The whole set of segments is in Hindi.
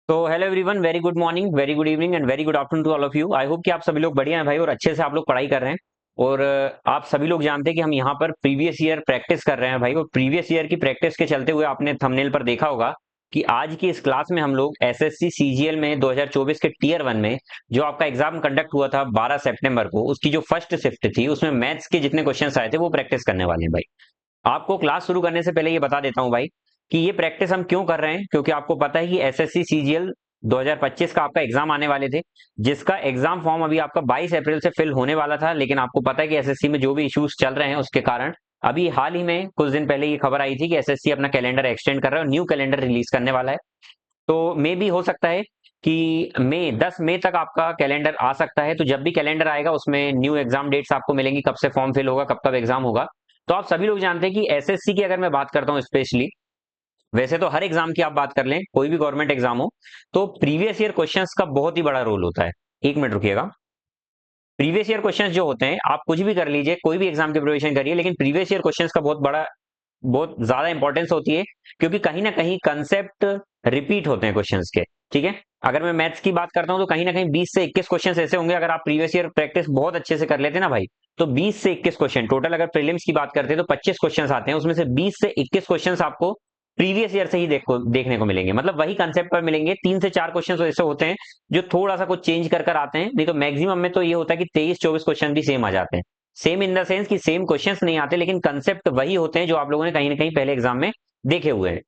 तो hello everyone, very good morning, very good evening and very good afternoon to all of you. I hope कि आप सभी लोग बढ़िया हैं भाई और अच्छे से आप लोग पढ़ाई कर रहे हैं। और आप सभी लोग जानते हैं कि हम यहाँ पर प्रीवियस ईयर प्रैक्टिस कर रहे हैं भाई। और प्रीवियस ईयर की प्रैक्टिस के चलते हुए आपने थंबनेल पर देखा होगा कि आज की इस क्लास में हम लोग एसएससी सीजीएल में 2024 के टीयर 1 में जो आपका एग्जाम कंडक्ट हुआ था 12 सितंबर को, उसकी जो फर्स्ट शिफ्ट थी उसमें मैथ्स के जितने क्वेश्चन आए थे वो प्रैक्टिस करने वाले हैं भाई। आपको क्लास शुरू करने से पहले ये बता देता हूं भाई कि ये प्रैक्टिस हम क्यों कर रहे हैं, क्योंकि आपको पता है कि एसएससी सीजीएल 2025 का आपका एग्जाम आने वाले थे, जिसका एग्जाम फॉर्म अभी आपका 22 अप्रैल से फिल होने वाला था। लेकिन आपको पता है कि एसएससी में जो भी इश्यूज चल रहे हैं उसके कारण अभी हाल ही में कुछ दिन पहले ये खबर आई थी कि एसएससी अपना कैलेंडर एक्सटेंड कर रहा है और न्यू कैलेंडर रिलीज करने वाला है। तो मे भी हो सकता है कि मई 10 मई तक आपका कैलेंडर आ सकता है। तो जब भी कैलेंडर आएगा उसमें न्यू एग्जाम डेट्स आपको मिलेंगी, कब से फॉर्म फिल होगा, कब कब एग्जाम होगा। तो आप सभी लोग जानते हैं कि एसएससी की अगर मैं बात करता हूं स्पेशली, वैसे तो हर एग्जाम की आप बात कर लें, कोई भी गवर्नमेंट एग्जाम हो, तो प्रीवियस ईयर क्वेश्चंस का बहुत ही बड़ा रोल होता है। एक मिनट रुकिएगा। प्रीवियस ईयर क्वेश्चंस जो होते हैं, आप कुछ भी कर लीजिए, कोई भी एग्जाम की प्रिपरेशन करिए, लेकिन प्रीवियस ईयर क्वेश्चंस का बहुत ज्यादा इंपॉर्टेंस होती है, क्योंकि कहीं ना कहीं कंसेप्ट रिपीट होते हैं क्वेश्चंस के। ठीक है। अगर मैं मैथ्स की बात करता हूं तो कहीं ना कहीं 20 से 21 क्वेश्चंस ऐसे होंगे, अगर आप प्रीवियस ईयर प्रैक्टिस बहुत अच्छे से कर लेते हैं ना भाई, तो 20 से 21 क्वेश्चन टोटल। अगर प्रीलिम्स की बात करते हैं तो 25 क्वेश्चंस आते हैं, उसमें से 20 से 21 क्वेश्चंस आपको प्रीवियस ईयर से ही देखने को मिलेंगे, मतलब वही कंसेप्ट पर मिलेंगे। 3 से 4 क्वेश्चन ऐसे होते हैं जो थोड़ा सा कुछ चेंज कर कर आते हैं, नहीं तो मैक्सिमम में तो ये होता है कि 23-24 क्वेश्चन भी सेम आ जाते हैं। सेम इन द सेंस कि सेम क्वेश्चंस नहीं आते, लेकिन कंसेप्ट वही होते हैं जो आप लोगों ने कहीं ना कहीं पहले एग्जाम में देखे हुए हैं।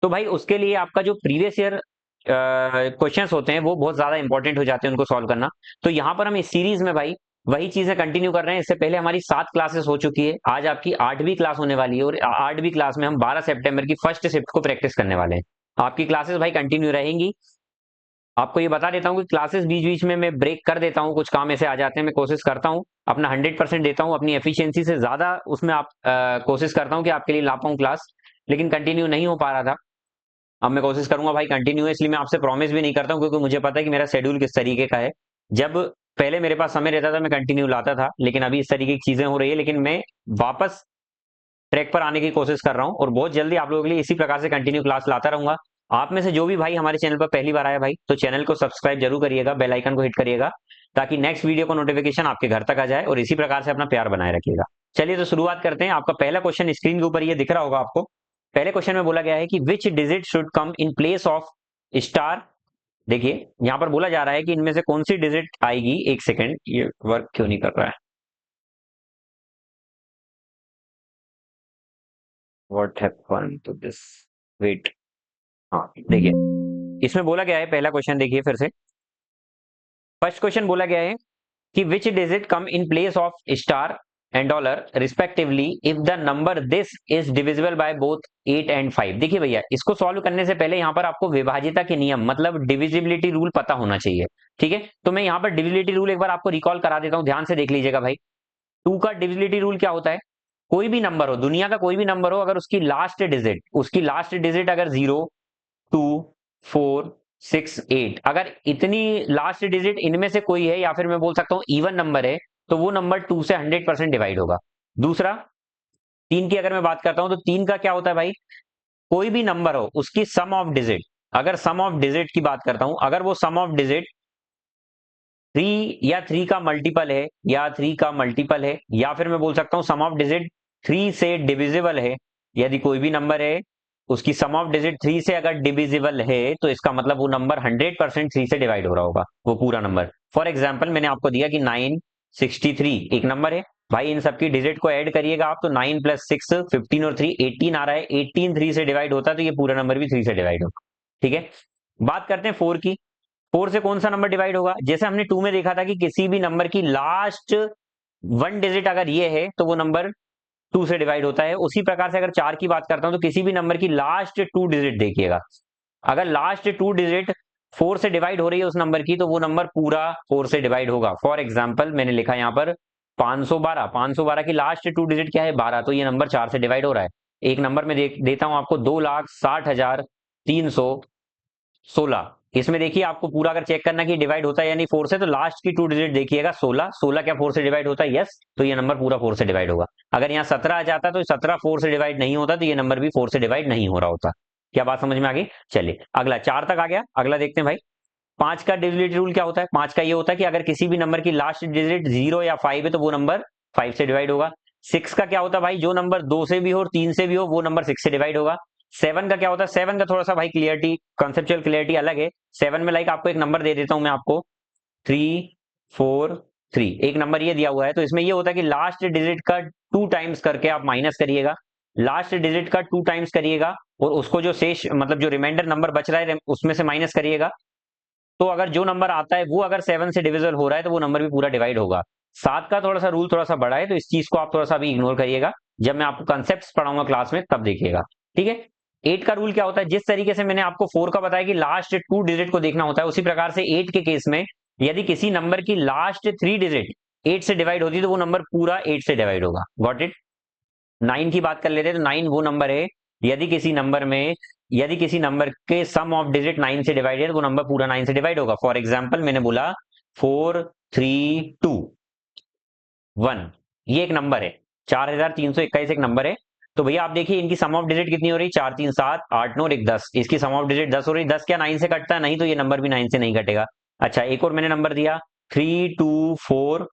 तो भाई उसके लिए आपका जो प्रीवियस ईयर क्वेश्चंस होते हैं वो बहुत ज्यादा इंपॉर्टेंट हो जाते हैं उनको सॉल्व करना। तो यहाँ पर हम इस सीरीज में भाई वही चीजें कंटिन्यू कर रहे हैं। इससे पहले हमारी 7 क्लासेस हो चुकी है, आज आपकी 8वीं क्लास होने वाली है और 8वीं क्लास में हम 12 सितंबर की फर्स्ट शिफ्ट को प्रैक्टिस करने वाले हैं। आपकी क्लासेस भाई कंटिन्यू रहेंगी। आपको ये बता देता हूँ कि क्लासेस बीच बीच में मैं ब्रेक कर देता हूँ, कुछ काम ऐसे आ जाते हैं। मैं कोशिश करता हूँ अपना 100% देता हूँ, अपनी एफिशिएंसी से ज्यादा उसमें आप कोशिश करता हूँ कि आपके लिए ला पाऊँ क्लास, लेकिन कंटिन्यू नहीं हो पा रहा था। अब मैं कोशिश करूंगा भाई कंटिन्यू है, इसलिए मैं आपसे प्रॉमिस भी नहीं करता हूँ, क्योंकि मुझे पता है कि मेरा शेड्यूल किस तरीके का है। जब पहले मेरे पास समय रहता था मैं कंटिन्यू लाता था, लेकिन अभी इस तरीके की चीजें हो रही है, लेकिन मैं वापस ट्रैक पर आने की कोशिश कर रहा हूँ और बहुत जल्दी आप लोगों के लिए इसी प्रकार से कंटिन्यू क्लास लाता रहूंगा। आप में से जो भी भाई हमारे चैनल पर पहली बार आया भाई, तो चैनल को सब्सक्राइब जरूर करिएगा, बेल आइकन को हिट करिएगा, ताकि नेक्स्ट वीडियो का नोटिफिकेशन आपके घर तक आ जाए, और इसी प्रकार से अपना प्यार बनाए रखिएगा। चलिए तो शुरुआत करते हैं। आपका पहला क्वेश्चन स्क्रीन के ऊपर ये दिख रहा होगा आपको। पहले क्वेश्चन में बोला गया है कि which digit should come in place of star. देखिए यहां पर बोला जा रहा है कि इनमें से कौन सी डिजिट आएगी। एक सेकेंड, ये वर्क क्यों नहीं कर रहा है, what happened to this, wait. हाँ देखिए, इसमें बोला गया है, पहला क्वेश्चन देखिए फिर से। फर्स्ट क्वेश्चन बोला गया है कि which digit come in place of star and dollar respectively if the number this is divisible by both 8 and 5। देखिए भैया, इसको सॉल्व करने से पहले यहाँ पर आपको विभाज्यता के नियम मतलब डिविजिबिलिटी रूल पता होना चाहिए। ठीक है, तो मैं यहाँ पर डिविजिबिलिटी रूल एक बार आपको रिकॉल करा देता हूँ, ध्यान से देख लीजिएगा भाई। 2 का डिविजिबिलिटी रूल क्या होता है, कोई भी नंबर हो, दुनिया का कोई भी नंबर हो, अगर उसकी लास्ट डिजिट अगर 0, 2, 4, 6, 8, अगर इतनी लास्ट डिजिट इनमें से कोई है, या फिर मैं बोल सकता हूं इवन नंबर है, तो वो नंबर 2 से 100% डिवाइड होगा। दूसरा, 3 की अगर मैं बात करता हूं तो 3 का क्या होता है भाई, कोई भी नंबर हो उसकी सम ऑफ डिजिट, अगर सम ऑफ डिजिट की बात करता हूं, अगर वो सम ऑफ डिजिट 3 या 3 का मल्टीपल है, या 3 का मल्टीपल है, या फिर मैं बोल सकता हूं सम ऑफ डिजिट 3 से डिविजिबल है। यदि कोई भी नंबर है उसकी सम ऑफ डिजिट 3 से अगर डिविजिबल है, तो इसका मतलब वो नंबर 100% 3 से डिवाइड हो रहा होगा, वो पूरा नंबर। फॉर एग्जाम्पल मैंने आपको दिया कि 963 एक नंबर है भाई, इन सबकी डिजिट को ऐड करिएगा आप, तो 9 + 6 15 और 3 18 आ रहा है। 18 3 से डिवाइड होता है, तो ये पूरा नंबर भी 3 से डिवाइड होगा। ठीक है, बात करते हैं 4 की। 4 से कौन सा नंबर डिवाइड होगा, जैसे हमने 2 में देखा था कि किसी भी नंबर की लास्ट 1 डिजिट अगर ये है तो वो नंबर 2 से डिवाइड होता है। उसी प्रकार से अगर 4 की बात करता हूं तो किसी भी नंबर की लास्ट 2 डिजिट देखिएगा, अगर लास्ट 2 डिजिट 4 से डिवाइड हो रही है उस नंबर की, तो वो नंबर पूरा 4 से डिवाइड होगा। फॉर एग्जाम्पल मैंने लिखा यहाँ पर 512, 512 की लास्ट 2 डिजिट क्या है, 12, तो ये नंबर 4 से डिवाइड हो रहा है। एक नंबर में देता हूं आपको 2,60,316। इसमें देखिए आपको पूरा अगर चेक करना कि डिवाइड होता है यानी 4 से, तो लास्ट की 2 डिजिट देखिएगा 16, 16 क्या 4 से डिवाइड होता है, यस, तो ये नंबर पूरा 4 से डिवाइड होगा। अगर यहाँ 17 आ जाता तो 17 4 से डिवाइड नहीं होता, तो ये नंबर भी 4 से डिवाइड नहीं हो रहा होता। क्या बात समझ में आ गई? चलिए अगला 4 तक आ गया, अगला देखते हैं भाई। 5 का डिविजिबिलिटी रूल क्या होता है? 5 का ये होता है कि अगर किसी भी नंबर की लास्ट डिजिट 0 या 5 है तो वो नंबर 5 से डिवाइड होगा। 6 का क्या होता है भाई? जो नंबर 2 से भी हो और 3 से भी हो वो नंबर 6 से डिवाइड होगा। 7 का क्या होता है? 7 का थोड़ा सा भाई क्लियरिटी, कॉन्सेप्चुअल क्लियरिटी अलग है। 7 में लाइक आपको एक नंबर दे देता हूं मैं आपको, 3 4 3, एक नंबर ये दिया हुआ है, तो इसमें ये होता है कि लास्ट डिजिट का 2 टाइम्स करके आप माइनस करिएगा, लास्ट डिजिट का 2 टाइम्स करिएगा और उसको जो शेष मतलब जो रिमाइंडर नंबर बच रहा है उसमें से माइनस करिएगा। तो अगर जो नंबर आता है वो अगर 7 से डिविजिबल हो रहा है तो वो नंबर भी पूरा डिवाइड होगा। 7 का थोड़ा सा रूल थोड़ा सा बड़ा है, तो इस चीज को आप थोड़ा सा अभी इग्नोर करिएगा, जब मैं आपको कंसेप्ट पढ़ाऊंगा क्लास में तब देखिएगा, ठीक है। 8 का रूल क्या होता है? जिस तरीके से मैंने आपको 4 का बताया कि लास्ट 2 डिजिट को देखना होता है, उसी प्रकार से 8 के केस में यदि किसी नंबर की लास्ट 3 डिजिट 8 से डिवाइड होती है तो वो नंबर पूरा 8 से डिवाइड होगा। Got it? 9 की बात कर लेते हैं, तो 9 वो नंबर है यदि किसी नंबर के सम ऑफ डिजिट 9 से डिवाइड है तो वो नंबर पूरा 9 से डिवाइड होगा। फॉर एग्जाम्पल मैंने बोला 4 3 2 1, ये एक नंबर है, 4321 एक नंबर है। तो भैया आप देखिए इनकी सम ऑफ डिजिट कितनी हो रही है? 4 3 7 8 9 और 1 10, इसकी सम ऑफ डिजिट 10 हो रही है। 10 क्या 9 से कटता है? नहीं, तो ये नंबर भी 9 से नहीं कटेगा। अच्छा एक और मैंने नंबर दिया 3 2 4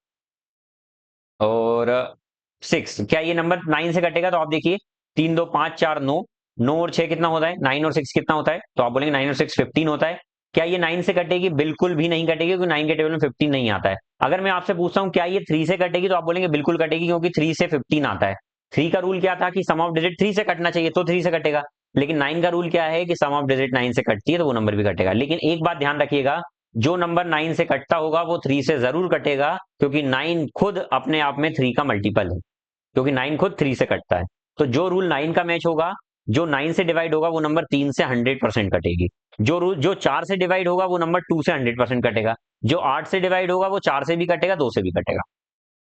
और 6, क्या ये नंबर 9 से कटेगा? तो आप देखिए 3 2 5 4 9, 9 और 6 कितना होता है? 9 और 6 कितना होता है? तो आप बोलेंगे 9 और 6 15 होता है। क्या ये 9 से कटेगी? बिल्कुल भी नहीं कटेगी, क्योंकि 9 के टेबल में 15 नहीं आता है। अगर मैं आपसे पूछता हूँ क्या ये 3 से कटेगी, तो आप बोलेंगे बिल्कुल कटेगी, क्योंकि 3 से 15 आता है। 3 का रूल क्या था कि सम ऑफ डिजिट 3 से कटना चाहिए, तो 3 से कटेगा। लेकिन 9 का रूल क्या है कि सम ऑफ डिजिट 9 से कटती है तो वो नंबर भी कटेगा। लेकिन एक बात ध्यान रखिएगा, जो नंबर 9 से कटता होगा वो 3 से जरूर कटेगा, क्योंकि 9 खुद अपने आप में 3 का मल्टीपल है, क्योंकि 9 खुद 3 से कटता है। तो जो रूल 9 का मैच होगा, जो 9 से डिवाइड होगा वो नंबर 3 से 100% कटेगी। जो रूल जो 4 से डिवाइड होगा वो नंबर 2 से 100% कटेगा। जो 8 से डिवाइड होगा वो 4 से भी कटेगा, 2 से भी कटेगा।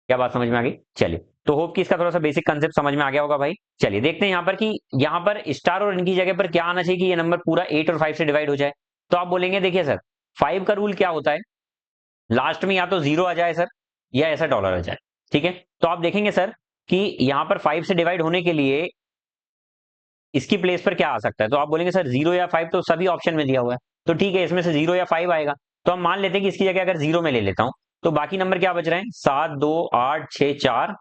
क्या बात समझ में आ गई? चलिए, तो होप कि इसका थोड़ा सा बेसिक कंसेप्ट समझ में आ गया होगा भाई। चलिए देखते हैं यहाँ पर कि यहाँ पर स्टार और इनकी जगह पर क्या आना चाहिए कि ये नंबर पूरा 8 और 5 से डिवाइड हो जाए। तो आप बोलेंगे देखिए सर 5 का रूल क्या होता है? लास्ट में या तो 0 आ जाए सर, या ऐसा डॉलर आ जाए, ठीक है। तो आप देखेंगे सर कि यहाँ पर 5 से डिवाइड होने के लिए इसकी प्लेस पर क्या आ सकता है? तो आप बोलेंगे सर 0 या 5 तो सभी ऑप्शन में दिया हुआ है, तो ठीक है इसमें से 0 या 5 आएगा। तो हम मान लेते हैं कि इसकी जगह अगर 0 में ले लेता हूं, तो बाकी नंबर क्या बच रहे हैं? 7 2 8 6 4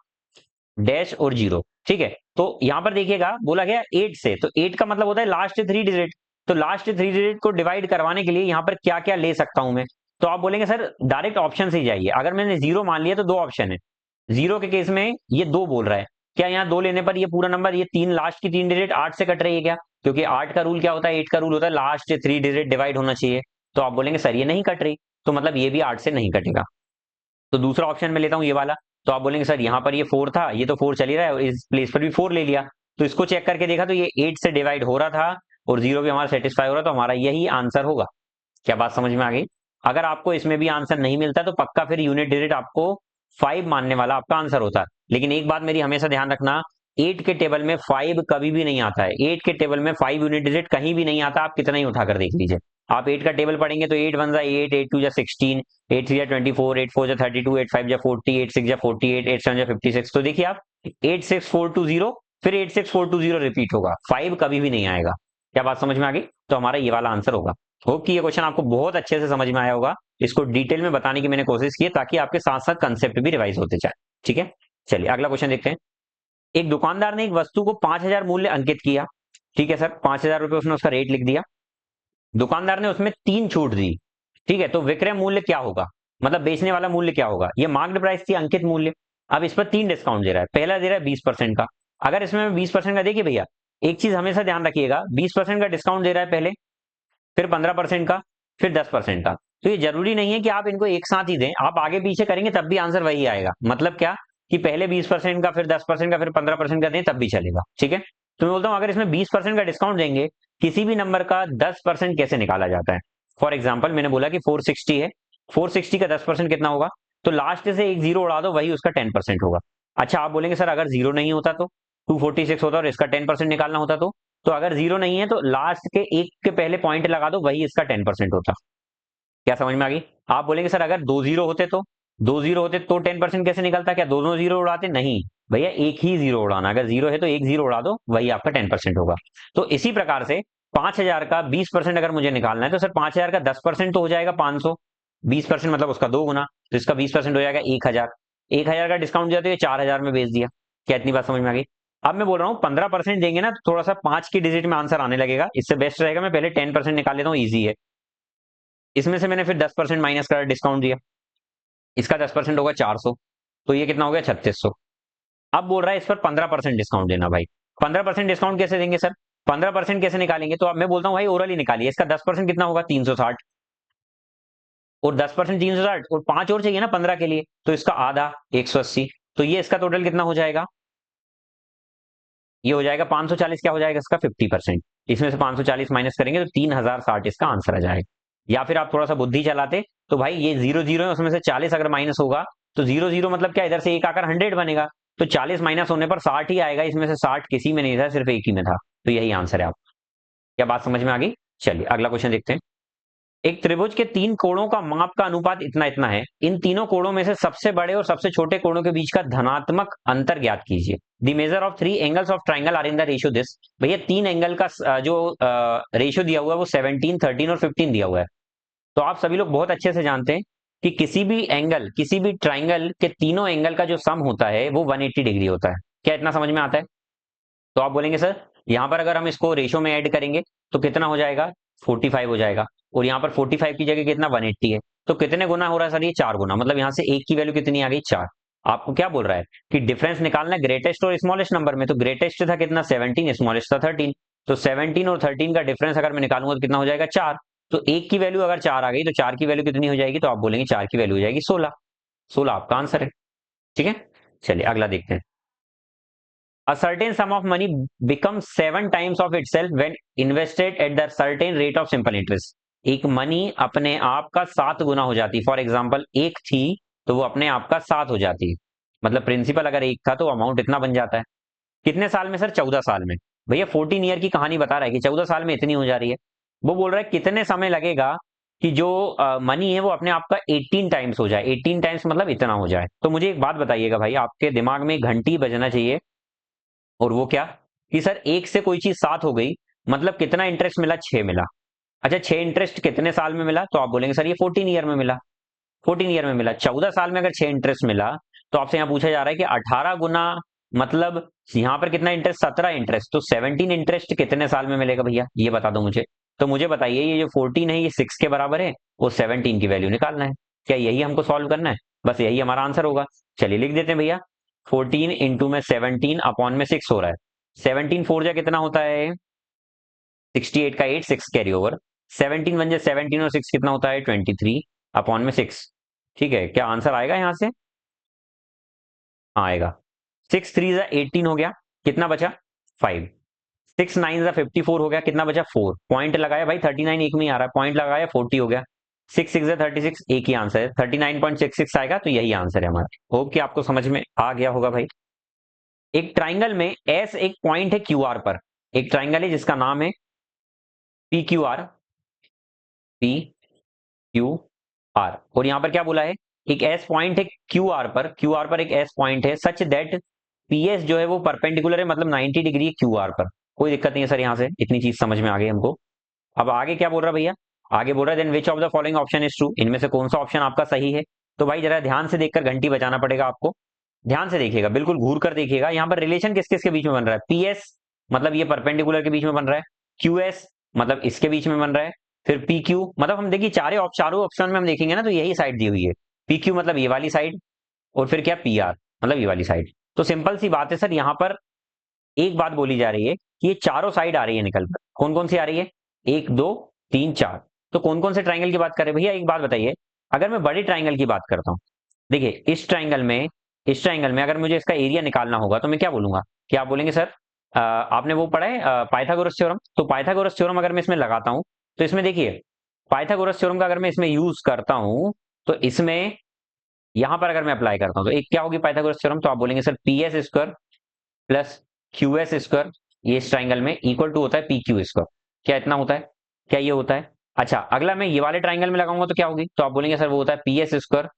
डैश और 0, ठीक है। तो यहां पर देखिएगा बोला गया 8 से, तो 8 का मतलब होता है लास्ट 3 डिजिट। तो लास्ट 3 डिजिट को डिवाइड करवाने के लिए यहां पर क्या क्या ले सकता हूं मैं? तो आप बोलेंगे सर डायरेक्ट ऑप्शन से ही जाइए। अगर मैंने 0 मान लिया तो दो ऑप्शन है। 0 के केस में ये 2 बोल रहा है, क्या यहाँ 2 लेने पर ये पूरा नंबर, ये 3 लास्ट की 3 डिजिट 8 से कट रही है क्या? क्योंकि 8 का रूल क्या होता है? 8 का रूल होता है लास्ट 3 डिजिट डिवाइड होना चाहिए। तो आप बोलेंगे सर ये नहीं कट रही, तो मतलब ये भी 8 से नहीं कटेगा। तो दूसरा ऑप्शन में लेता हूं ये वाला। तो आप बोलेंगे सर यहाँ पर ये 4 था, ये तो 4 चल ही रहा है और इस प्लेस पर भी 4 ले लिया। तो इसको चेक करके देखा तो ये 8 से डिवाइड हो रहा था और 0 भी हमारा सेटिस्फाई हो रहा, तो हमारा यही आंसर होगा। क्या बात समझ में आ गई? अगर आपको इसमें भी आंसर नहीं मिलता तो पक्का फिर यूनिट डिजिट आपको 5 मानने वाला आपका आंसर होता है। लेकिन एक बात मेरी हमेशा ध्यान रखना, 8 के टेबल में 5 कभी भी नहीं आता है। 8 के टेबल में 5 यूनिट डिजिट कहीं भी नहीं आता, आप कितना ही उठाकर देख लीजिए। आप 8 का टेबल पढ़ेंगे तो 8 1 जा 8, 8 2 जा 16, 8 3 जा 24, 8 4 जा 32, 8 5 जा 40, 8 6 जा 48, 8 7 जा 56। तो देखिए आप 8 6 4 2 0, फिर 8 6 4 2 0 रिपीट होगा, 5 कभी भी नहीं आएगा। क्या बात समझ में आ गई? तो हमारा ये वाला आंसर होगा। होप कि ये क्वेश्चन आपको बहुत अच्छे से समझ में आया होगा। इसको डिटेल में बताने की मैंने कोशिश की है ताकि आपके साथ साथ कंसेप्ट भी रिवाइज होते जाए, ठीक है। चलिए अगला क्वेश्चन देखते हैं। एक दुकानदार ने एक वस्तु को 5,000 मूल्य अंकित किया, ठीक है सर, 5,000 रुपए उसने उसका रेट लिख दिया। दुकानदार ने उसमें 3 छूट दी, ठीक है। तो विक्रय मूल्य क्या होगा? मतलब बेचने वाला मूल्य क्या होगा? ये मार्क्ड प्राइस थी, अंकित मूल्य। अब इस पर 3 डिस्काउंट दे रहा है। पहला दे रहा है 20% का। अगर इसमें मैं 20% का, देखिए भैया एक चीज हमेशा ध्यान रखिएगा, 20% का डिस्काउंट दे रहा है पहले, फिर 15% का, फिर 10% का। तो ये जरूरी नहीं है कि आप इनको एक साथ ही दें, आप आगे पीछे करेंगे तब भी आंसर वही आएगा। मतलब क्या कि पहले 20% का, फिर 10% का, फिर 15% का दें तब भी चलेगा, ठीक है। तो मैं बोलता हूं अगर इसमें 20% का डिस्काउंट देंगे, किसी भी नंबर का 10% कैसे निकाला जाता है? फॉर एग्जाम्पल मैंने बोला कि 460 है, 460 का 10% कितना होगा? तो लास्ट से एक जीरो उड़ा दो, वही उसका 10% होगा। अच्छा आप बोलेंगे सर अगर जीरो नहीं होता तो 246 होता और इसका 10% निकालना होता तो अगर जीरो नहीं है तो लास्ट के एक के पहले पॉइंट लगा दो, वही इसका 10% होता। क्या समझ में आ गई? आप बोलेंगे सर अगर दो जीरो होते तो 10% कैसे निकलता? क्या दोनों जीरो उड़ाते? नहीं भैया, एक ही जीरो उड़ाना। अगर जीरो है तो एक जीरो उड़ा दो, वही आपका 10% होगा। तो इसी प्रकार से 5,000 का 20% अगर मुझे निकालना है तो सर 5,000 का 10% तो हो जाएगा 500, 20% मतलब उसका 2 गुना, तो इसका 20% हो जाएगा 1,000। 1,000 का डिस्काउंट दिया तो ये 4,000 में बेच दिया। क्या इतनी बात समझ में आ गई? अब मैं बोल रहा हूँ 15% देंगे ना तो थोड़ा सा 5 की डिजिट में आंसर आने लगेगा, इससे बेस्ट रहेगा मैं पहले 10% निकाल लेता हूँ, ईजी है। इसमें से मैंने फिर 10% माइनस कर डिस्काउंट दिया, इसका 10% होगा 400, तो ये कितना हो गया 3600। अब बोल रहा है इस पर 15% डिस्काउंट देना भाई। 15% डिस्काउंट कैसे देंगे सर? 15% कैसे निकालेंगे? तो अब मैं बोलता हूँ भाई ओरली निकालिए, इसका 10% कितना होगा 360, और 10% 360 और 5 और चाहिए ना 15 के लिए, तो इसका आधा 180। तो ये इसका टोटल कितना हो जाएगा? ये हो जाएगा 540। क्या हो जाएगा इसका? 50%। इसमें से 540 माइनस करेंगे तो 3060 इसका आंसर आ जाएगा। या फिर आप थोड़ा सा बुद्धि चलाते तो भाई ये जीरो जीरो है, उसमें से 40 अगर माइनस होगा तो जीरो जीरो मतलब क्या, इधर से एक आकर 100 बनेगा, तो 40 माइनस होने पर 60 ही आएगा, इसमें से 60 किसी में नहीं था, सिर्फ एक ही में था, तो यही आंसर है आप। क्या बात समझ में आ गई? चलिए अगला क्वेश्चन देखते हैं। एक त्रिभुज के 3 कोणों का माप का अनुपात इतना इतना है, इन तीनों कोणों में से सबसे बड़े और सबसे छोटे कोणों के बीच का धनात्मक अंतर ज्ञात कीजिए। The measure of 3 angles of triangle are in the ratio this. भैया 3 एंगल का जो रेशियो दिया हुआ है वो 17, 13 और 15 दिया हुआ है। तो आप सभी लोग बहुत अच्छे से जानते हैं कि किसी भी एंगल, किसी भी ट्राइंगल के तीनों एंगल का जो सम होता है वो 180 डिग्री होता है। क्या इतना समझ में आता है? तो आप बोलेंगे सर यहां पर अगर हम इसको रेशो में ऐड करेंगे तो कितना हो जाएगा? 45 हो जाएगा, और यहाँ पर 45 की जगह कितना 180 है, तो कितने गुना हो रहा है सर? ये 4 गुना, मतलब यहाँ से एक की वैल्यू कितनी आ गई? 4। आपको क्या बोल रहा है कि डिफरेंस निकालना है ग्रेटेस्ट और स्मॉलेस्ट नंबर में, तो ग्रेटेस्ट था कितना 17, स्मॉलेस्ट था 13, तो 17 और 13 का डिफरेंस अगर मैं निकालूंगा तो कितना हो जाएगा 4। तो एक की वैल्यू अगर 4 आ गई तो 4 की वैल्यू कितनी हो जाएगी? तो आप बोलेंगे 4 की वैल्यू हो जाएगी 16। 16 आपका आंसर है। ठीक है, चलिए अगला देखते हैं। A certain sum of money becomes 7 times of itself when invested at the certain rate of simple interest। एक मनी अपने आप का 7 गुना हो जाती है। फॉर एग्जाम्पल एक थी तो वो अपने आप का 7 हो जाती है, मतलब प्रिंसिपल अगर एक था तो अमाउंट इतना बन जाता है। कितने साल में सर? 14 साल में। भैया 14 ईयर की कहानी बता रहा है कि 14 साल में इतनी हो जा रही है। वो बोल रहा है कितने समय लगेगा कि जो मनी है वो अपने आप का 18 टाइम्स हो जाए। 18 टाइम्स मतलब इतना हो जाए। तो मुझे एक बात बताइएगा भाई, आपके दिमाग में घंटी बजना चाहिए, और वो क्या कि सर एक से कोई चीज 7 हो गई, मतलब कितना इंटरेस्ट मिला? 6 मिला। अच्छा 6 इंटरेस्ट कितने साल में मिला? तो आप बोलेंगे सर ये 14 ईयर में मिला। 14 ईयर में मिला। 14 साल में अगर 6 इंटरेस्ट मिला तो आपसे यहाँ पूछा जा रहा है कि 18 गुना, मतलब यहाँ पर कितना इंटरेस्ट? 17 इंटरेस्ट, तो 17 इंटरेस्ट कितने साल में मिलेगा भैया, ये बता दो मुझे। तो मुझे बताइए ये जो 14 है ये 6 के बराबर है, वो 17 की वैल्यू निकालना है। क्या यही हमको सॉल्व करना है? बस यही हमारा आंसर होगा। चलिए लिख देते हैं भैया। 14 इंटू में 17 अपॉन में 6 हो रहा है। 17 फोर जा कितना होता है? 68 का 8, 6 कैरी ओवर। 17 वन जा 17 और 6 कितना होता है? 23 अपॉन में 6। ठीक है, क्या आंसर आएगा यहां से? हाँ आएगा। 6 थ्री जा 18 हो गया, कितना बचा? 5। 6 नाइन जा 54 हो गया, कितना बचा? 4। पॉइंट लगाया भाई, 39 एक में ही आ रहा है, पॉइंट लगाया 40 हो गया। 6 6 जा 36, एक ही आंसर है, 39.66 आएगा, तो यही आंसर है हमारा। होप कि आपको समझ में आ गया होगा भाई। एक ट्राइंगल में एस एक पॉइंट है क्यू आर पर। एक ट्राइंगल है जिसका नाम है P Q are, P Q are, और यहां पर क्या बोला है? एक एस पॉइंट है क्यू आर पर, क्यू आर पर एक एस पॉइंट है सच दैट पी एस जो है वो परपेंडिकुलर है, मतलब 90 डिग्री क्यू आर पर। कोई दिक्कत नहीं है सर, यहां से इतनी चीज समझ में आ गई हमको। अब आगे क्या बोल रहा है भैया? आगे बोल रहा है then which of the following option is true, इनमें से कौन सा ऑप्शन आपका सही है? तो भाई जरा ध्यान से देखकर घंटी बजाना पड़ेगा आपको। ध्यान से देखिएगा, बिल्कुल घूर कर देखिएगा। यहाँ पर रिलेशन किस किस के बीच में बन रहा है? पी एस मतलब ये परपेंडिकुलर के बीच में बन रहा है, क्यू एस मतलब इसके बीच में बन रहा है, फिर पी क्यू मतलब हम देखिए चारों ऑप्शन में हम देखेंगे ना तो यही साइड दी हुई है। पी क्यू मतलब ये वाली साइड, और फिर क्या पी आर मतलब ये वाली साइड। तो सिंपल सी बात है सर, यहाँ पर एक बात बोली जा रही है कि ये चारों साइड आ रही है निकल कर। कौन कौन सी आ रही है? 1 2 3 4। तो कौन कौन से ट्राइंगल की बात कर रहे हैं भैया? एक बात बताइए, अगर मैं बड़े ट्राइंगल की बात करता हूँ, देखिए इस ट्राइंगल में अगर मुझे इसका एरिया निकालना होगा तो मैं क्या बोलूंगा? क्या आप बोलेंगे सर आपने वो पढ़ा है पाइथागोरस थ्योरम? तो पाइथागोरस थ्योरम अगर मैं इसमें लगाता हूं तो इसमें देखिए पाइथागोरस थ्योरम का अगर मैं इसमें यूज करता हूं तो इसमें यहां पर अगर मैं अप्लाई करता हूं तो एक क्या होगी पाइथागोरस थ्योरम? तो आप बोलेंगे sir P S square plus Q S square, ये इस ट्राइंगल में इक्वल टू होता है पी क्यू स्क्वायर। क्या इतना होता है? क्या ये होता है? अच्छा अगला मैं ये वाले ट्राइंगल में लगाऊंगा तो क्या होगी? तो आप बोलेंगे सर वो होता है P S square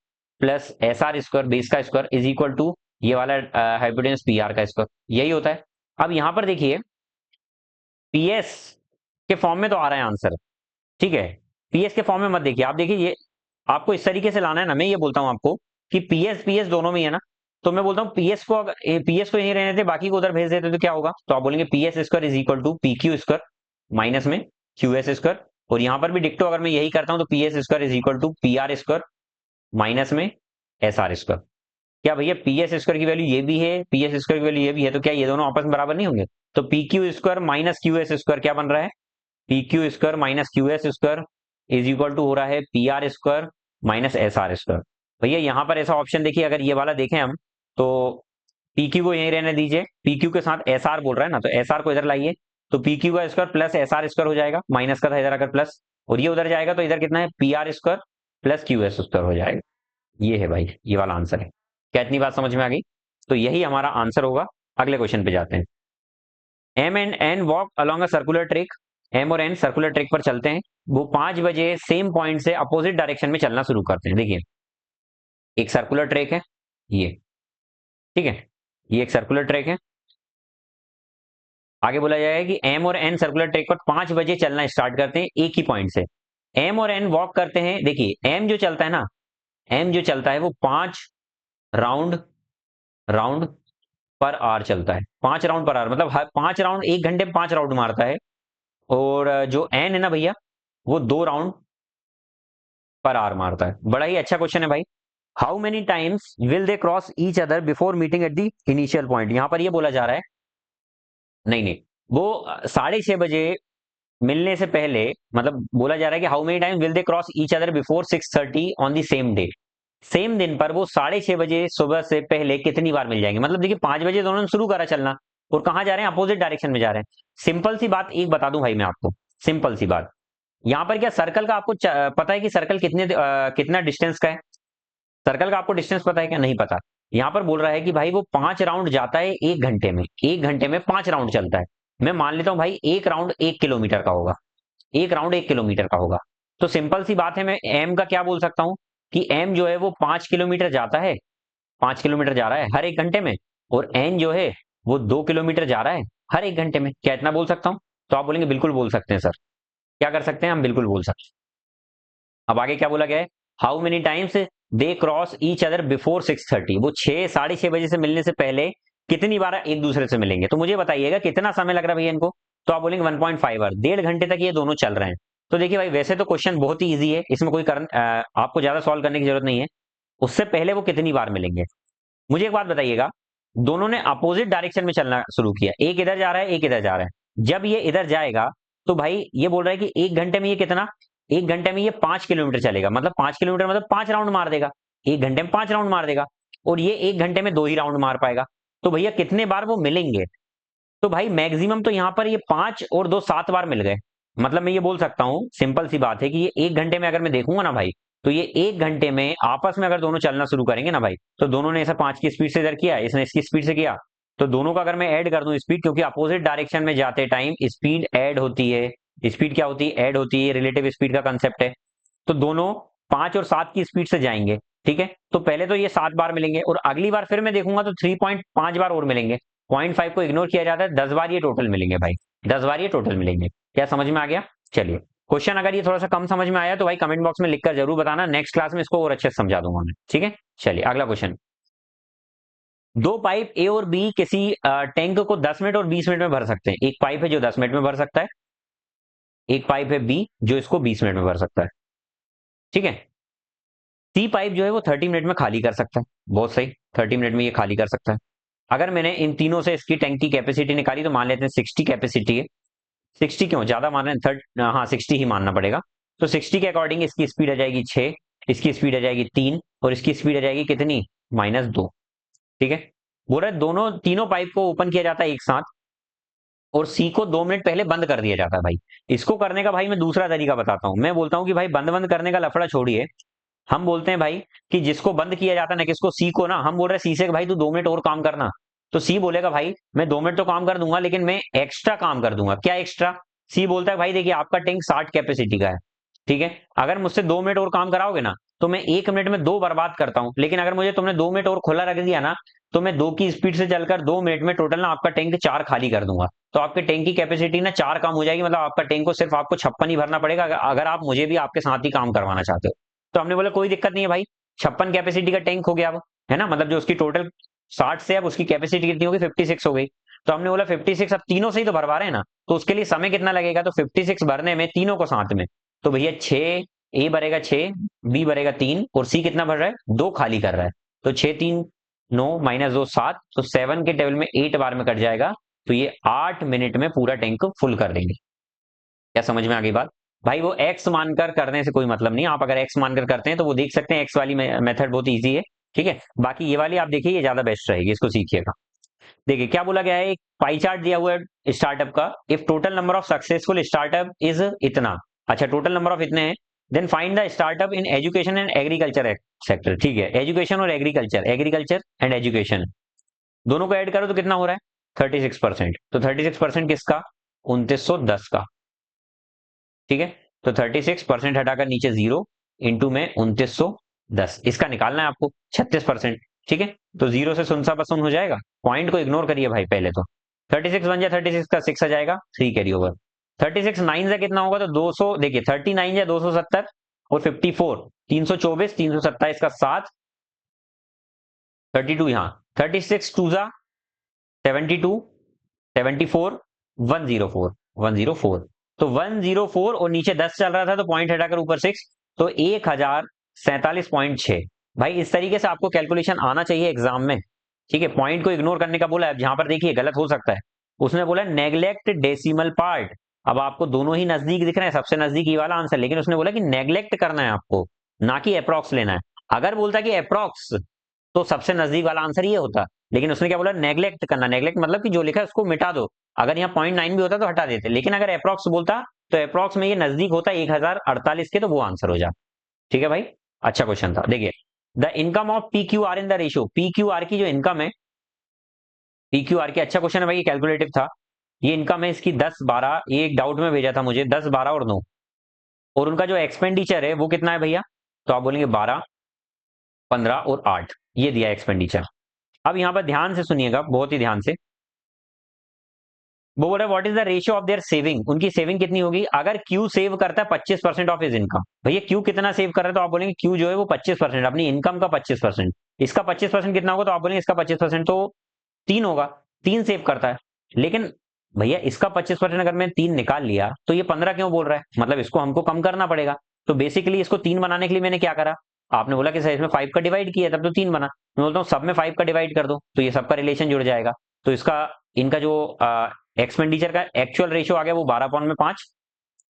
plus S R square base का स्क्वायर इज इक्वल टू ये वाला हाइपोटेन्यूस पी आर का स्क्वायर, यही होता है। अब यहां पर देखिए पी एस के फॉर्म में तो आ रहा है आंसर, ठीक है। पीएस के फॉर्म में मत देखिए, आप देखिए ये आपको इस तरीके से लाना है ना। मैं ये बोलता हूँ आपको कि पीएस पीएस दोनों में ही है ना, तो मैं बोलता हूँ पीएस को अगर पीएस को यहीं रहने देते, बाकी को उधर भेज देते तो क्या होगा, तो आप बोलेंगे PS square is equal to P Q square minus में क्यू एस स्क्वायर, और यहां पर भी डिक्टो अगर मैं यही करता हूं तो PS square is equal to P R square minus में एस आर स्क्वायर। क्या भैया पीएस स्क्वायर की वैल्यू ये भी है, पीएस स्क्वायर की वैल्यू ये भी है, तो क्या ये दोनों आपस में बराबर नहीं होंगे? तो P Q square minus Q S square क्या बन रहा है, P Q square minus Q S square is equal to हो रहा है P R square minus S R square. भैया यहाँ पर ऐसा ऑप्शन देखिए, अगर ये वाला देखें हम तो पी क्यू को यहीं रहने दीजिए, पी क्यू के साथ एस आर बोल रहा है ना, तो एस आर को इधर लाइए, तो पी क्यू का square plus S R square हो जाएगा, माइनस का था इधर अगर प्लस, और ये उधर जाएगा तो इधर कितना है P R square plus Q S square हो जाएगा। ये है भाई, ये वाला आंसर है। क्या इतनी बात समझ में आ गई? तो यही हमारा आंसर होगा। अगले क्वेश्चन पे जाते हैं। M and N walk along a circular track, M और एन सर्कुलर ट्रैक पर चलते हैं। वो 5 बजे सेम पॉइंट से अपोजिट डायरेक्शन में चलना शुरू करते हैं। देखिए एक सर्कुलर ट्रैक है ये, ठीक है, ये एक सर्कुलर ट्रैक है। आगे बोला जाएगा कि एम और एन सर्कुलर ट्रैक पर 5 बजे चलना स्टार्ट करते हैं एक ही पॉइंट से। एम और एन वॉक करते हैं। देखिए एम जो चलता है ना, एम जो चलता है वो 5 राउंड राउंड पर आवर चलता है, 5 राउंड पर आवर, मतलब हर 5 राउंड, 1 घंटे में 5 राउंड मारता है। और जो एन है ना भैया, वो 2 राउंड पर आवर मारता है। बड़ा ही अच्छा क्वेश्चन है भाई। How many times will they cross each other before meeting at the initial point. यहां पर ये बोला जा रहा है, नहीं नहीं, वो 6:30 बजे मिलने से पहले, मतलब बोला जा रहा है कि how many times will they cross each other before 6:30 on the same day. Same दिन पर वो 6:30 बजे सुबह से पहले कितनी बार मिल जाएंगे। मतलब देखिए 5 बजे दोनों ने शुरू करा चलना, और कहाँ जा रहे हैं, अपोजिट डायरेक्शन में जा रहे हैं। सिंपल सी बात एक बता दूं भाई मैं आपको, सिंपल सी बात, यहाँ पर क्या सर्कल का आपको पता है कि सर्कल कितना डिस्टेंस का है? सर्कल का आपको डिस्टेंस पता है क्या? नहीं पता। यहाँ पर बोल रहा है कि भाई वो 5 राउंड जाता है 1 घंटे में, 1 घंटे में 5 राउंड चलता है। मैं मान लेता हूँ भाई एक राउंड 1 किलोमीटर का होगा, एक राउंड 1 किलोमीटर का होगा। तो सिंपल सी बात है, मैं एम का क्या बोल सकता हूँ कि एम जो है वो 5 किलोमीटर जाता है, 5 किलोमीटर जा रहा है हर 1 घंटे में, और एन जो है वो 2 किलोमीटर जा रहा है हर 1 घंटे में। क्या इतना बोल सकता हूँ? तो आप बोलेंगे बिल्कुल बोल सकते हैं सर। क्या कर सकते हैं हम? बिल्कुल बोल सकते हैं। अब आगे क्या बोला गया है, how many times they cross each other before 6:30। वो 6 साढ़े 6 बजे से मिलने से पहले कितनी बार एक दूसरे से मिलेंगे। तो मुझे बताइएगा कितना समय लग रहा है भैया इनको। तो आप बोलेंगे 1.5 आवर, 1.5 घंटे तक ये दोनों चल रहे हैं। तो देखिए भाई वैसे तो क्वेश्चन बहुत ही ईजी है, इसमें कोई आपको ज्यादा सॉल्व करने की जरूरत नहीं है। उससे पहले वो कितनी बार मिलेंगे, मुझे एक बात बताइएगा। दोनों ने अपोजिट डायरेक्शन में चलना शुरू किया, एक इधर जा रहा है एक इधर जा रहा है। जब ये इधर जाएगा तो भाई ये बोल रहा है कि 1 घंटे में ये कितना, 1 घंटे में ये 5 किलोमीटर चलेगा, मतलब 5 किलोमीटर मतलब 5 राउंड मार देगा, 1 घंटे में 5 राउंड मार देगा। और ये 1 घंटे में 2 ही राउंड मार पाएगा। तो भैया कितने बार वो मिलेंगे? तो भाई मैक्सिमम तो यहाँ पर ये 5 और 2 7 बार मिल गए। मतलब मैं ये बोल सकता हूँ, सिंपल सी बात है कि ये 1 घंटे में अगर मैं देखूंगा ना भाई, तो ये 1 घंटे में आपस में अगर दोनों चलना शुरू करेंगे ना भाई, तो दोनों ने ऐसा 5 की स्पीड से इधर किया, इसने इसकी स्पीड से किया, तो दोनों का अगर मैं ऐड कर दूं स्पीड, क्योंकि अपोजिट डायरेक्शन में जाते टाइम स्पीड ऐड होती है। स्पीड क्या होती है? ऐड होती है, रिलेटिव स्पीड का कंसेप्ट है। तो दोनों 5 और 7 की स्पीड से जाएंगे, ठीक है। तो पहले तो ये 7 बार मिलेंगे, और अगली बार फिर मैं देखूंगा तो 3.5 बार और मिलेंगे। 0.5 को इग्नोर किया जाता है, 10 बार ये टोटल मिलेंगे भाई, 10 बार ये टोटल मिलेंगे। क्या समझ में आ गया? चलिए क्वेश्चन अगर ये थोड़ा सा कम समझ में आया तो भाई कमेंट बॉक्स में लिखकर जरूर बताना, नेक्स्ट क्लास में इसको और अच्छे से समझा दूंगा मैं, ठीक है। चलिए अगला क्वेश्चन। दो पाइप ए और बी किसी टैंक को 10 मिनट और 20 मिनट में भर सकते हैं। एक पाइप है जो 10 मिनट में भर सकता है, एक पाइप है बी जो इसको 20 मिनट में भर सकता है, ठीक है। सी पाइप जो है वो 30 मिनट में खाली कर सकता है। बहुत सही, 30 मिनट में ये खाली कर सकता है। अगर मैंने इन तीनों से इसकी टैंक की कैपेसिटी निकाली तो मान लेते हैं 60 कैपेसिटी है। 60 क्यों, ज्यादा मान रहे हैं, हाँ 60 ही मानना पड़ेगा। तो 60 के अकॉर्डिंग इसकी स्पीड आ जाएगी 6, इसकी स्पीड आ जाएगी 3, और इसकी स्पीड आ जाएगी कितनी, -2, ठीक है। बोल रहे दोनों तीनों पाइप को ओपन किया जाता है एक साथ, और सी को 2 मिनट पहले बंद कर दिया जाता है। भाई इसको करने का भाई मैं दूसरा तरीका बताता हूँ। मैं बोलता हूँ कि भाई बंद बंद करने का लफड़ा छोड़िए, हम बोलते हैं भाई कि जिसको बंद किया जाता है ना, किसको, सी को ना, हम बोल रहे हैं सी से कि भाई तू 2 मिनट और काम करना। तो सी बोलेगा भाई मैं 2 मिनट तो काम कर दूंगा, लेकिन मैं एक्स्ट्रा काम कर दूंगा। क्या एक्स्ट्रा? सी बोलता है भाई देखिए आपका टैंक 60 कैपेसिटी का है, ठीक है, अगर मुझसे 2 मिनट और काम कराओगे ना तो मैं 1 मिनट में 2 बर्बाद करता हूं, लेकिन अगर मुझे तुमने 2 मिनट और खुला रख दिया ना, तो मैं 2 की स्पीड से चलकर 2 मिनट में टोटल ना आपका टैंक 4 खाली कर दूंगा। तो आपके टैंक की कैपेसिटी ना 4 कम हो जाएगी, मतलब आपका टैंक को सिर्फ आपको 56 ही भरना पड़ेगा, अगर आप मुझे भी आपके साथ ही काम करवाना चाहते हो। तो हमने बोला कोई दिक्कत नहीं है भाई, 56 कैपेसिटी का टैंक हो गया अब, है ना, मतलब जो उसकी टोटल 60 से अब उसकी कैपेसिटी कितनी होगी, 56 हो गई। तो हमने बोला 56 अब तीनों से ही तो भरवा रहे हैं ना, तो उसके लिए समय कितना लगेगा, तो 56 भरने में तीनों को साथ में, तो भैया 6, ए भरेगा 6, बी भरेगा 3 और सी कितना भर रहा है, 2 खाली कर रहा है। तो 6 3 9 -2 7, तो 7 के टेबल में 8 बार में कट जाएगा। तो ये 8 मिनट में पूरा टैंक फुल कर देंगे। क्या समझ में आ गई बात? भाई वो एक्स मानकर करने से कोई मतलब नहीं, आप अगर एक्स मानकर करते हैं तो वो देख सकते हैं, एक्स वाली मेथड बहुत ईजी है। ठीक है, बाकी ये वाली आप देखिए, ये ज्यादा बेस्ट रहेगी, इसको सीखिएगा। देखिए क्या बोला गया है, एक पाई चार्ट दिया हुआ है स्टार्टअप का। If total number of successful startup is इतना, अच्छा टोटल नंबर ऑफ इतने हैं, then find the startup in education and agriculture sector. ठीक है, एजुकेशन और एग्रीकल्चर, एग्रीकल्चर एंड एजुकेशन दोनों को ऐड करो तो कितना हो रहा है, 36%। तो 36% किसका, 2910 का। ठीक है, तो 36% हटाकर नीचे 0 इंटू में 2910, इसका निकालना है आपको 36%। ठीक है, तो 0 से सुनसा बसुन हो जाएगा, पॉइंट को इग्नोर करिए भाई पहले तो। 36 बन जाए, 36 का 6 आ जाएगा, 3 कैरी ओवर। 36 9 से कितना होगा, तो 200, देखिए 39 या 270 और 54 324, 327 का 7, 32 यहाँ, 36 टू जा 72, 74, 104, 104। तो 104 और नीचे 10 चल रहा था, तो पॉइंट हटाकर ऊपर 6, तो 1047.6। भाई इस तरीके से आपको कैलकुलेशन आना चाहिए एग्जाम में। ठीक है, पॉइंट को इग्नोर करने का बोला है, जहां पर देखिए गलत हो सकता है, उसने बोला नेग्लेक्ट डेसिमल पार्ट। अब आपको दोनों ही नजदीक दिख रहे हैं, सबसे नजदीक ये वाला आंसर, लेकिन उसने बोला कि नेग्लेक्ट करना है आपको, ना कि अप्रॉक्स लेना है। अगर बोलता कि अप्रॉक्स, तो सबसे नजदीक वाला आंसर ये होता, लेकिन उसने क्या बोला, नेग्लेक्ट करना। नेग्लेक्ट मतलब कि जो लिखा है उसको मिटा दो, अगर यहाँ 0.9 भी होता तो हटा देते, लेकिन अगर अप्रॉक्स बोलता तो अप्रॉक्स में ये नजदीक होता 1048 के, तो वो आंसर हो जाता। ठीक है भाई, अच्छा क्वेश्चन था। देखिए the income of P Q R in the ratio, P Q R की जो इनकम है, पी क्यू आर की, अच्छा क्वेश्चन है भाई, ये कैलकुलेटिव था। ये इनकम है इसकी 10 12, ये एक डाउट में भेजा था मुझे, 10 12 और 9, और उनका जो एक्सपेंडिचर है वो कितना है भैया, तो आप बोलेंगे 12 15 और 8, ये दिया एक्सपेंडिचर। अब यहां पर ध्यान से सुनिएगा, बहुत ही ध्यान से, वो बोल रहा है what is the ratio of their saving, उनकी सेविंग कितनी होगी अगर क्यू सेव करता है 25% ऑफ हिज इनकम। भैया क्यू कितना सेव कर रहा है, तो आप बोलेंगे क्यू जो है वो 25%, अपनी इनकम का 25%, इसका 25% कितना होगा, तो आप बोलेंगे इसका 25% तो 3 होगा, 3 सेव करता है। लेकिन भैया इसका 25% अगर मैं 3 निकाल लिया, तो ये 15 क्यों बोल रहा है, मतलब इसको हमको कम करना पड़ेगा। तो बेसिकली इसको 3 बनाने के लिए मैंने क्या करा, आपने बोला कि सर इसमें 5 का डिवाइड किया तब तो 3 बना, मैं बोलता हूँ सब में 5 का डिवाइड कर दो, तो ये सबका रिलेशन जुड़ जाएगा। तो इसका, इनका जो एक्सपेंडिचर का एक्चुअल रेशियो आ गया वो 12/5,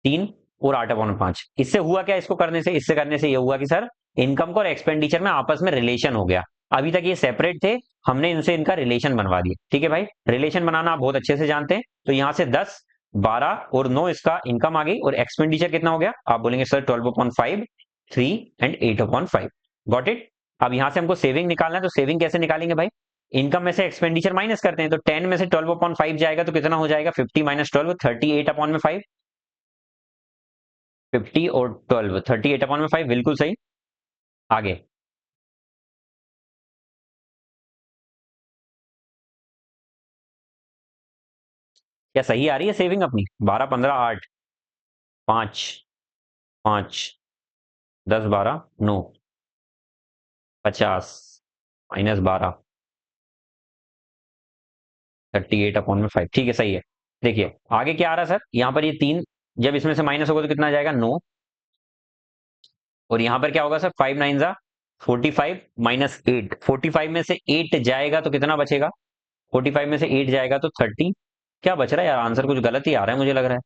3 और 8/5। इससे हुआ क्या, इसको करने से, इससे करने से ये हुआ कि सर इनकम को और एक्सपेंडिचर में आपस में रिलेशन हो गया। अभी तक ये सेपरेट थे, हमने इनसे इनका रिलेशन बनवा दिया। ठीक है भाई, रिलेशन बनाना आप बहुत अच्छे से जानते हैं। तो यहां से 10 12 और 9 इसका इनकम आ गई, और एक्सपेंडिचर कितना हो गया, आप बोलेंगे सर 12/5, 3 एंड 8/5। Got it. अब यहां से हमको सेविंग निकालना है, तो सेविंग कैसे निकालेंगे भाई, इनकम में से एक्सपेंडिचर माइनस करते हैं, तो 10 में से 12/5 जाएगा तो कितना हो जाएगा, 50 - 12, 38/5, 50 और 12, 38/5, बिल्कुल सही। आगे क्या सही आ रही है सेविंग अपनी, 12 15 8, 5 5 10 12 9, 50 -12, 38/5, ठीक है सही है। देखिए आगे क्या आ रहा है सर, यहाँ पर ये 3 जब इसमें से माइनस होगा तो कितना आ जाएगा, 9, और यहाँ पर क्या होगा सर, 5 9 जा 45 -8, 45 में से 8 जाएगा तो कितना बचेगा, 45 में से 8 जाएगा तो 30, क्या बच रहा है यार, आंसर कुछ गलत ही आ रहा है मुझे लग रहा है।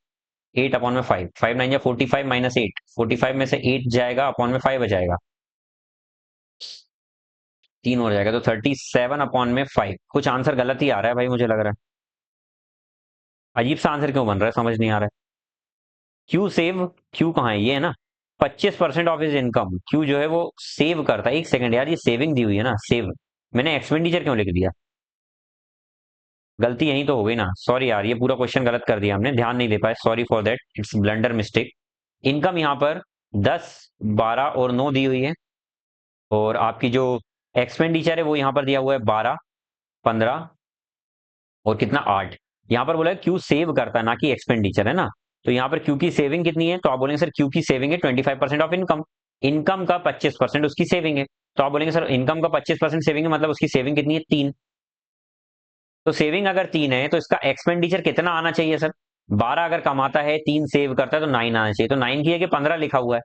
8/5, 5 9 या 45 -8, 45 में से 8 जाएगा अपॉन में 5 आ जाएगा, 3 हो जाएगा, तो 37/5। कुछ आंसर गलत ही आ रहा है भाई मुझे लग रहा है, अजीब सा आंसर क्यों बन रहा है, समझ नहीं आ रहा है। क्यू सेव, क्यू कहाँ है, ये है ना, 25% ऑफ हिज इनकम, क्यू जो है वो सेव करता है। एक सेकंड यार, ये सेविंग दी हुई है ना, सेव, मैंने एक्सपेंडिचर क्यों लिख दिया, गलती यहीं तो हो गई ना, सॉरी यार, ये पूरा क्वेश्चन गलत कर दिया हमने, ध्यान नहीं दे पाए, sorry for that, it's blunder mistake. Income यहाँ पर 10 12 और 9 दी हुई है, और आपकी जो एक्सपेंडिचर है वो यहाँ पर दिया हुआ है 12, 15 और कितना 8। यहाँ पर बोला है क्यू सेव करता है ना कि एक्सपेंडिचर, है ना। तो यहाँ पर क्यू की सेविंग कितनी है, तो आप बोलेंगे सर क्यू की सेविंग है 25% ऑफ इनकम। इनकम का 25% उसकी सेविंग है। तो आप बोलेंगे सर इनकम का 25% सेविंग है, मतलब उसकी सेविंग कितनी है 3। तो सेविंग अगर 3 है तो इसका एक्सपेंडिचर कितना आना चाहिए सर, 12 अगर कमाता है 3 सेव करता है तो 9 आना चाहिए। तो 9 की जगह 15 लिखा हुआ है,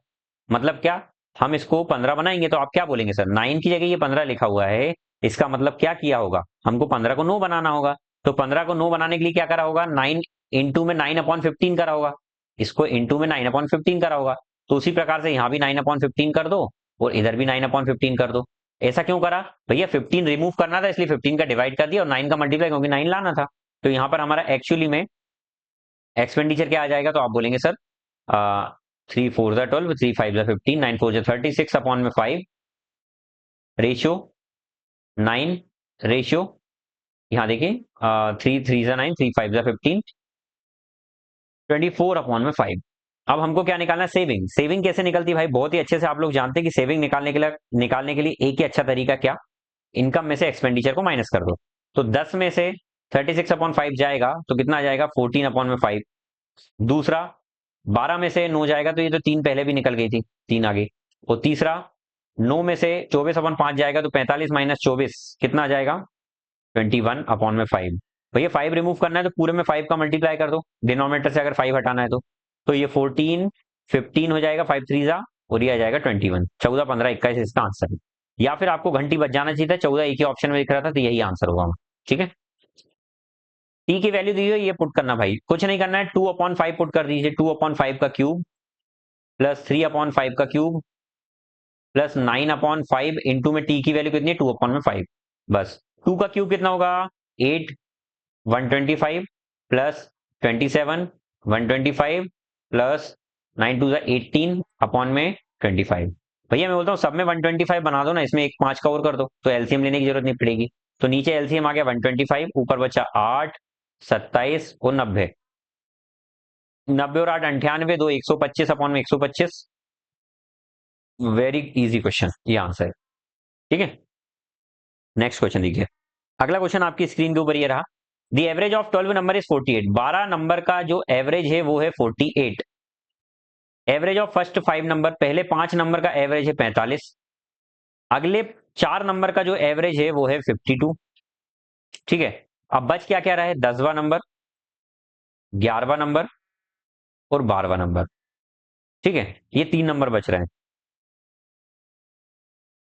मतलब क्या, हम इसको 15 बनाएंगे तो आप क्या बोलेंगे सर, 9 की जगह ये 15 लिखा हुआ है, इसका मतलब क्या किया होगा, हमको 15 को 9 बनाना होगा। तो 15 को 9 बनाने के लिए क्या करा होगा, 9 इंटू में 9/15 करा होगा, इसको इंटू में 9/15 करा होगा। तो उसी प्रकार से यहाँ भी 9/15 कर दो और इधर भी 9/15 कर दो। ऐसा क्यों करा भैया, 15 रिमूव करना था इसलिए 15 का डिवाइड कर दिया और 9 का मल्टीप्लाई क्योंकि 9 लाना था। तो यहाँ पर हमारा एक्चुअली में एक्सपेंडिचर क्या आ जाएगा, तो आप बोलेंगे सर 3 4 12, 3 5 15, 9 4 36/5 रेशियो 9 रेशियो, यहाँ देखिए 3 3 9, 3 5 15, 24/5। अब हमको क्या निकालना है, सेविंग। सेविंग कैसे निकलती है भाई, बहुत ही अच्छे से आप लोग जानते हैं कि सेविंग निकालने के लिए एक ही अच्छा तरीका क्या, इनकम में से एक्सपेंडिचर को माइनस कर दो। तो 10 में से 36/5 जाएगा तो कितना आ जाएगा 14/5। दूसरा 12 में से 9 जाएगा तो ये तो 3 पहले भी निकल गई थी, 3 आ गई। और तीसरा 9 में से 24/5 जाएगा तो 45 माइनस 24 कितना आ जाएगा 21/5। भैया 5 रिमूव करना है तो पूरे में 5 का मल्टीप्लाई कर दो, डिनोमिनेटर से अगर 5 हटाना है तो ये 14 15 हो जाएगा, 5 3 जा, और ये आ जाएगा 21, 14 15 21 इसका आंसर है। या फिर आपको घंटी बच जाना चाहिए था, 14 एक ही ऑप्शन में दिख रहा था तो यही आंसर होगा। ठीक है, टी की वैल्यू दी हुई है ये पुट करना भाई, कुछ नहीं करना है, 2/5 पुट कर दीजिए, 2/5 का क्यूब प्लस 3/5 का क्यूब प्लस 9/5 इंटू में टी की वैल्यू कितनी है 2/5। बस 2 का क्यूब कितना होगा 8 125 प्लस 27 125 प्लस 9 2 18 अपॉन में 25। भैया मैं बोलता हूँ सब में 125 बना दो ना, इसमें एक 5 का और कर दो तो एलसीएम लेने की जरूरत नहीं पड़ेगी। तो नीचे एलसीएम आ गया 125, ऊपर बचा 8 27 और 90। 90 और 8 98, दो 125 अपॉन में 125। वेरी इजी क्वेश्चन, ये आंसर है। ठीक है, नेक्स्ट क्वेश्चन देखिए। अगला क्वेश्चन आपकी स्क्रीन के ऊपर ये रहा, the average of 12 number is 48। 12 number का जो एवरेज है वो है 48। एवरेज ऑफ फर्स्ट 5 नंबर, पहले 5 नंबर का एवरेज है 45। अगले 4 नंबर का जो एवरेज है वो है 52। ठीक है, अब बच क्या क्या रहा है, 10वां नंबर, 11वां नंबर और 12वां नंबर। ठीक है, ये 3 नंबर बच रहे हैं।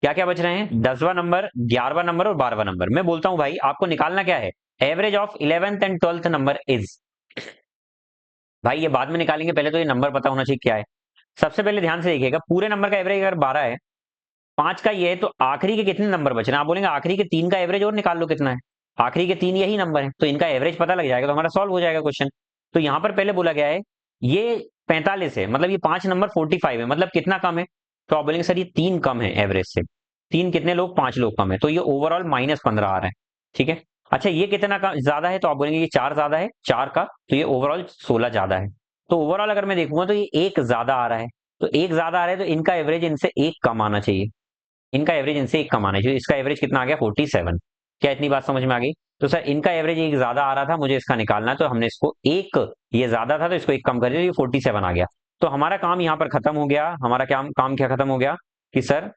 क्या क्या बच रहे हैं, 10वां नंबर, 11वां नंबर और 12वां नंबर। मैं बोलता हूं भाई आपको निकालना क्या है, average of 11th and 12th number is. भाई ये बाद में निकालेंगे, पहले तो ये नंबर पता होना चाहिए क्या है। सबसे पहले ध्यान से देखिएगा, पूरे नंबर का एवरेज अगर 12 है, 5 का ये है, तो आखिरी के कितने नंबर बच रहे हैं, आप बोलेंगे आखिरी के 3 का एवरेज और निकाल लो कितना है। आखिरी के 3 यही नंबर है तो इनका एवरेज पता लग जाएगा तो हमारा सॉल्व हो जाएगा क्वेश्चन। तो यहां पर पहले बोला गया है ये 45 है, मतलब ये 5 नंबर 45 है, मतलब कितना कम है, तो आप बोलेंगे सर ये 3 कम है एवरेज से। 3 कितने लोग, 5 लोग कम है, तो ये ओवरऑल -15 आ रहा है। ठीक है, अच्छा ये कितना ज्यादा है, तो आप बोलेंगे ये 4 ज्यादा है, 4 का, तो ये ओवरऑल 16 ज्यादा है। तो ओवरऑल अगर मैं देखूंगा तो ये एक ज्यादा आ रहा है, तो एक ज्यादा आ रहा है तो इनका एवरेज इनसे एक कम आना चाहिए। इनका एवरेज इनसे एक कम आना चाहिए, इसका एवरेज कितना आ गया 47। क्या इतनी बात समझ में आ गई, तो सर इनका एवरेज एक ज्यादा आ रहा था, मुझे इसका निकालना है, तो हमने इसको एक, ये ज्यादा था तो इसको एक कम कर दिया, ये 47 आ गया। तो हमारा काम यहाँ पर खत्म हो गया, हमारा क्या काम क्या खत्म हो गया कि सर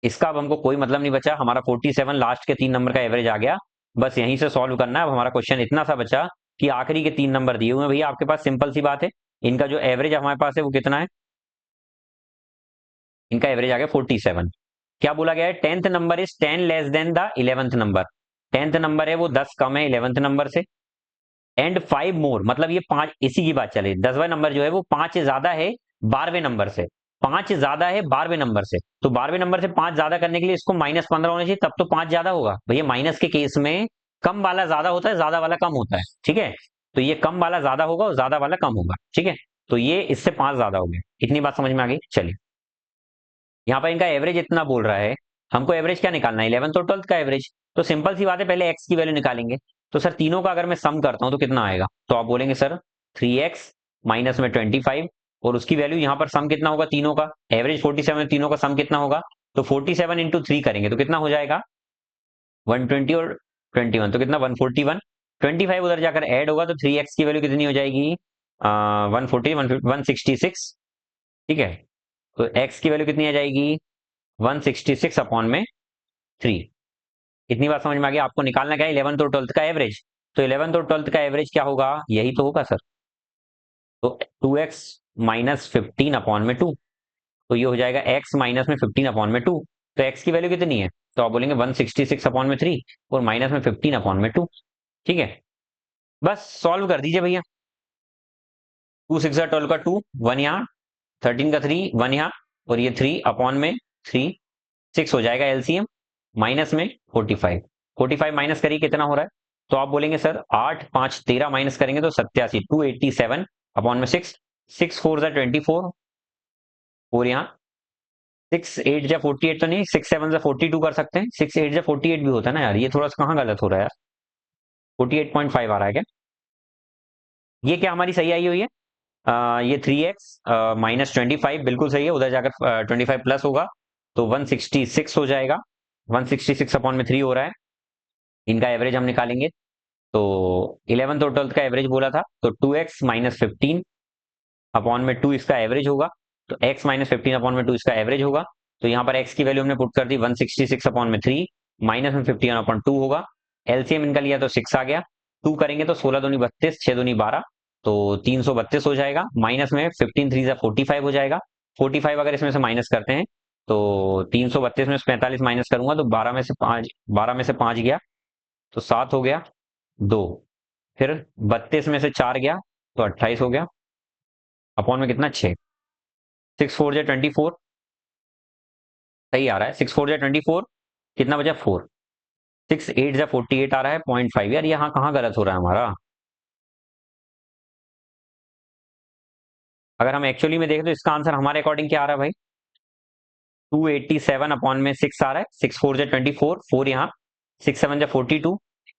इसका अब हमको कोई मतलब नहीं बचा, हमारा 47 लास्ट के 3 नंबर का एवरेज आ गया। बस यहीं से सॉल्व करना है। अब हमारा क्वेश्चन इतना सा बचा कि आखिरी के 3 नंबर दिए हुए हैं भैया आपके पास, सिंपल सी बात है, इनका जो एवरेज हमारे पास है वो कितना है, इनका एवरेज आ गया 47। क्या बोला गया है, 10th number is 10 less than the 11th number. 10th number है वो 10 कम है 11th नंबर से, एंड 5 मोर, मतलब ये 5, इसी की बात चले, 10वां नंबर जो है वो 5 ज्यादा है 12वें नंबर से, 5 ज्यादा है 12वें नंबर से। तो 12वें नंबर से 5 ज्यादा करने के लिए इसको -15 होना चाहिए, तब तो 5 ज्यादा होगा भैया। माइनस के केस में कम वाला ज्यादा होता है, ज्यादा वाला कम होता है। ठीक है, तो ये कम वाला ज्यादा होगा और ज्यादा वाला कम होगा। ठीक है, तो ये इससे 5 ज्यादा हो गया। इतनी बात समझ में आ गई, चलिए। यहाँ पर इनका एवरेज इतना बोल रहा है, हमको एवरेज क्या निकालना है, 11th और 12th का एवरेज। तो सिंपल सी बात है, पहले एक्स की वैल्यू निकालेंगे। तो सर तीनों का अगर मैं सम करता हूं तो कितना आएगा, तो आप बोलेंगे सर 3x माइनस में 25, और उसकी वैल्यू यहाँ पर सम कितना होगा, तीनों का एवरेज 47, तीनों का सम कितना होगा तो 47 इंटू 3 करेंगे तो कितना हो जाएगा 120 और 21 तो कितना 141। 25 उधर जाकर ऐड होगा तो 3x की वैल्यू कितनी हो जाएगी 140 166। ठीक है, तो x की वैल्यू कितनी आ जाएगी 166 अपॉन में 3। इतनी बात समझ में आ गया। आपको निकालना क्या है 11th और 12th का एवरेज। तो 11th और 12th का एवरेज क्या होगा, यही तो होगा सर। तो 2x माइनस 15 अपॉन में 2, तो ये हो जाएगा x माइनस में 15 अपॉन में 2। तो x की वैल्यू कितनी है, तो आप बोलेंगे 166 अपॉन में 3 और माइनस में 15 अपॉन में 2। ठीक है, बस सॉल्व कर दीजिए भैया। 2 6 12 का 2, 1 यहाँ, 13 का 3, 1 यहाँ, और ये 3 अपॉन में 3, 6 हो जाएगा एलसीएम, माइनस में 45। 45 माइनस करिए कितना हो रहा है, तो आप बोलेंगे सर 8 5 13 माइनस करेंगे तो 87, 287 अपॉन में 6, 6 4 जा 24, और यहाँ 6 8 जा 48 तो नहीं, 6 7 जा 42 कर सकते हैं, 6 8 जा 48 भी होता है ना यार, ये थोड़ा सा कहाँ गलत हो रहा है यार, 48.5 आ रहा है क्या, ये क्या हमारी सही आई हुई है। ये 3x माइनस 25 बिल्कुल सही है, उधर जाकर 25 प्लस होगा तो 166 हो जाएगा, 166 अपॉन में 3 हो रहा है। इनका एवरेज हम निकालेंगे तो 11th और 12th का एवरेज बोला था, तो 2x माइनस 15 अपॉन में 2 इसका एवरेज होगा, तो x माइनस 15 अपॉन में 2 इसका एवरेज होगा। तो यहाँ पर x की वैल्यू हमने पुट कर दी 166 अपॉन में 3 माइनस में 51 अपॉन 2 होगा। एलसीएम इनका लिया तो 6 आ गया, 2 करेंगे तो 16 दूनी 32, 6 दूनी 12, तो 332 हो जाएगा, माइनस में 15 3 45 हो जाएगा। 45 अगर इसमें से माइनस करते हैं तो 332 में से 45 माइनस करूंगा तो 12 में से 5 गया तो 7 हो गया 2, फिर 32 में से 4 गया तो 28 हो गया, अपॉन में कितना 6, 6 4 जा 24, सही आ रहा है, 6 4 जा 24, कितना बचा 4, 6 8 जा 48 आ रहा है 0.5। यार यहाँ कहाँ गलत हो रहा है हमारा, अगर हम एक्चुअली में देखें तो इसका आंसर हमारे अकॉर्डिंग क्या आ रहा है भाई, 287 अपॉन में 6 आ रहा है, 6 4 जा 24, 4 यहाँ, 6 7 जा 42,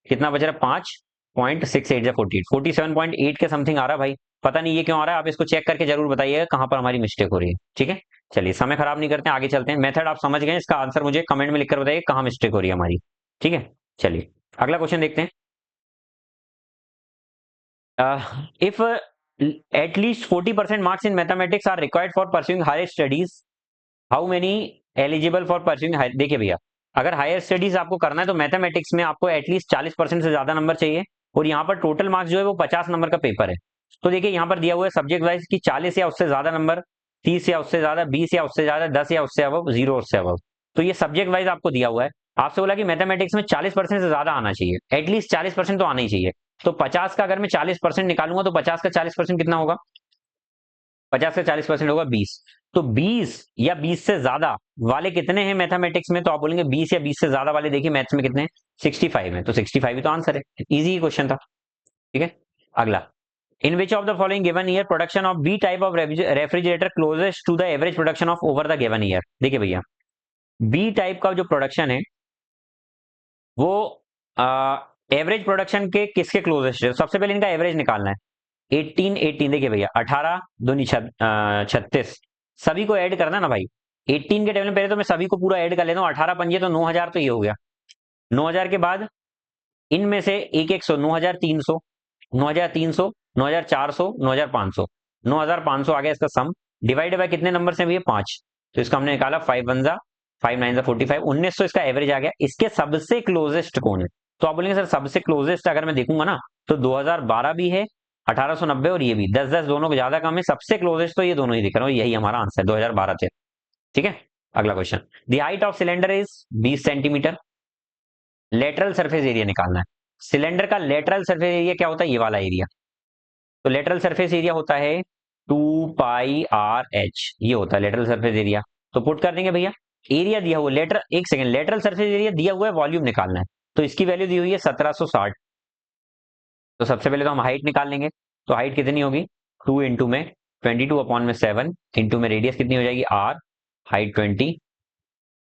कितना बच रहा है 5.68 जा 48, 47.8 के समथिंग आ रहा है भाई। पता नहीं ये क्यों आ रहा है, आप इसको चेक करके जरूर बताइएगा कहां पर हमारी मिस्टेक हो रही है। ठीक है, चलिए समय खराब नहीं करते हैं, आगे चलते हैं। मेथड आप समझ गए, इसका आंसर मुझे कमेंट में लिखकर बताइए कहां मिस्टेक हो रही है हमारी। ठीक है, चलिए अगला क्वेश्चन देखते हैं। If at least 40% marks in mathematics are required for pursuing higher studies, how many eligible for pursuing higher? देखिए भैया, अगर हायर स्टडीज आपको करना है तो मैथमेटिक्स में आपको एटलीस्ट 40% से ज्यादा नंबर चाहिए, और यहाँ पर टोटल मार्क्स जो है वो 50 नंबर का पेपर है। तो देखिए यहाँ पर दिया हुआ है सब्जेक्ट वाइज की 40 या उससे ज्यादा नंबर, 30 या उससे ज्यादा, 20 या उससे ज्यादा, 10 या उससे अबव, 0 उससे अबव। तो ये सब्जेक्ट वाइज आपको दिया हुआ है। आपसे बोला कि मैथमेटिक्स में 40% से ज्यादा आना चाहिए, एटलीस्ट 40% तो आना ही चाहिए। तो 50 का अगर मैं 40% निकालूंगा तो 50 का 40% कितना होगा, 50 का 40% होगा 20। तो 20 या 20 से ज्यादा वाले कितने हैं मैथमेटिक्स में, तो आप बोलेंगे 20 या 20 से ज्यादा वाले देखिए मैथ्स में कितने हैं, 65 है, तो 65 ही तो आंसर है, इजी क्वेश्चन था। ठीक है, अगला, in which of the following given year production of B type of refrigerator closest to the average production of over the given year. देखिए भैया, बी टाइप का जो प्रोडक्शन है वो एवरेज प्रोडक्शन के किसके क्लोजेस्ट है, सबसे पहले इनका एवरेज निकालना है। 18 18 देखिए भैया, 18 दूनी 36, सभी को ऐड करना ना भाई। 18 के टेबल में पहले तो मैं सभी को पूरा ऐड कर लेता हूँ, 18 पंजे तो 9000, तो ये हो गया। 9000 के बाद इनमें से एक एक सौ, 9300, 9300, 9400, 9500, 9500 आ गया इसका सम, डिवाइड बाय कितने नंबर से भैया 5, तो इसका हमने निकाला 5 1 जा 5 9 जा 45, 1900 इसका एवरेज आ गया। इसके सबसे क्लोजेस्ट कौन है, तो आप बोलेंगे सर सबसे क्लोजेस्ट अगर मैं देखूंगा ना तो 2012 भी है, 1890 और ये भी 10 10 दोनों को ज्यादा कम है, सबसे क्लोजेस्ट तो ये दोनों ही दिख रहा हूँ, यही हमारा आंसर 2012 थे। ठीक है, अगला question, the height of cylinder is 20 centimetre, lateral surface area निकालना है। सिलेंडर का लेटरल सरफेस एरिया क्या होता है, ये वाला एरिया, तो लेटरल सरफेस एरिया होता है 2πr/h, ये होता है लेटरल सरफेस एरिया। तो पुट कर देंगे भैया, एरिया दिया हुआ लेटर, एक सेकंड, लेटरल सरफेस एरिया दिया हुआ है, वॉल्यूम निकालना है, तो इसकी वैल्यू दी हुई है 1760। तो सबसे पहले तो हम हाइट निकाल लेंगे, तो हाइट कितनी होगी 2 इंटू में 22 अपॉन में 7 इंटू में रेडियस कितनी हो जाएगी r, हाइट 20,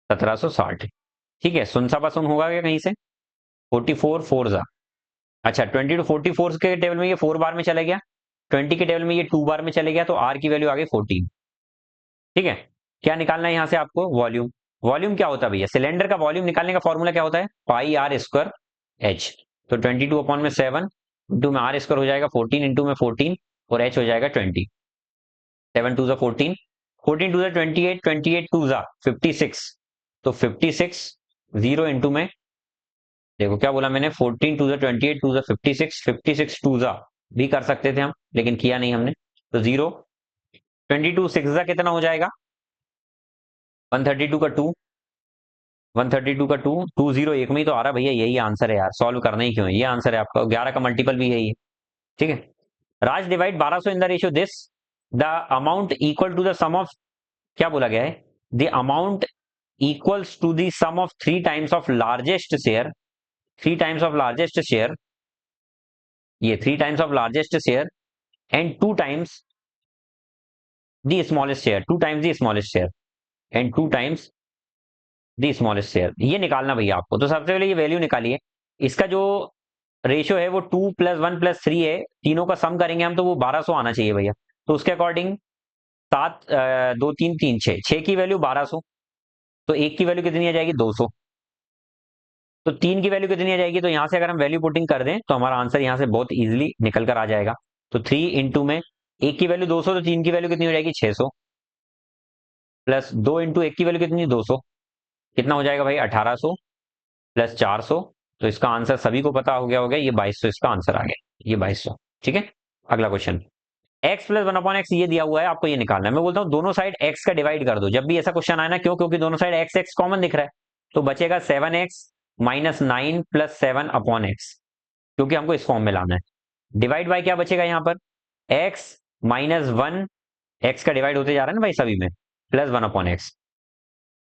1760। ठीक है, सुन सा सुन होगा क्या कहीं से, 44 4 जा, अच्छा 20 टू 44 के टेबल में ये 4 बार में चला गया, 20 के टेबल में ये 2 बार में चले गया, तो r की वैल्यू आ गई 14। ठीक है, क्या निकालना है यहाँ से आपको, वॉल्यूम। वॉल्यूम क्या होता है भैया, सिलेंडर का वॉल्यूम निकालने का फॉर्मूला क्या होता है, पाई आर स्क्वायर एच। तो 22/7 इंटू में आर स्क्वायर हो जाएगा 14 इंटू में 14 और एच हो जाएगा 20। 7 2 14, 14 2 28, 28 2 56। तो 56 जीरो इंटू में, देखो क्या बोला मैंने, 14 2 28 2 56, 56 2 भी कर सकते थे हम, लेकिन किया नहीं हमने। तो जीरो, 22 6 कितना हो जाएगा, 132 का 2, 132 का 2, 20 एक में ही तो आ रहा है भैया, यही आंसर है यार, सॉल्व करना ही क्यों है, ये आंसर है आपका, 11 का मल्टीपल भी यही है। ठीक है। राज divide 1200 in the ratio this, the amount equal to the sum of, क्या बोला गया है, the amount equals to the sum of 3 times of largest share, 3 times of largest share, ये 3 times of largest share and 2 times the smallest share, 2 times the smallest share and 2 times the smallest share, ये निकालना भैया आपको। तो सबसे पहले ये वैल्यू निकालिए, इसका जो रेशियो है वो 2 + 1 + 3 है, तीनों का सम करेंगे हम तो वो 1200 आना चाहिए भैया। तो उसके अकॉर्डिंग 7 2 3 3 6, 6 की वैल्यू 1200, तो एक की वैल्यू कितनी आ जाएगी 200, तो 3 की वैल्यू कितनी आ जाएगी, तो यहां से अगर हम वैल्यू पुटिंग कर दें तो हमारा आंसर यहां से बहुत इजीली निकल कर आ जाएगा। तो 3 इंटू में एक की वैल्यू 200, तो 3 की वैल्यू कितनी हो जाएगी 600, प्लस 2 इंटू एक की वैल्यू कितनी 200, कितना हो जाएगा भाई 1800 प्लस 400। तो इसका आंसर सभी को पता हो गया होगा, ये 2200 इसका आंसर आ गया, ये 2200। ठीक है। अगला क्वेश्चन, x + 1/x ये दिया हुआ है, आपको ये निकालना है। मैं बोलता हूँ दोनों साइड x का डिवाइड कर दो जब भी ऐसा क्वेश्चन आए ना, क्यों, क्योंकि दोनों साइड x x कॉमन दिख रहा है। तो बचेगा 7x - 9 + 7/x, क्योंकि हमको इस फॉर्म में लाना है। डिवाइड बाय क्या बचेगा यहाँ पर, x - 1, x का डिवाइड होते जा रहा है ना भाई सभी में, प्लस 1/x।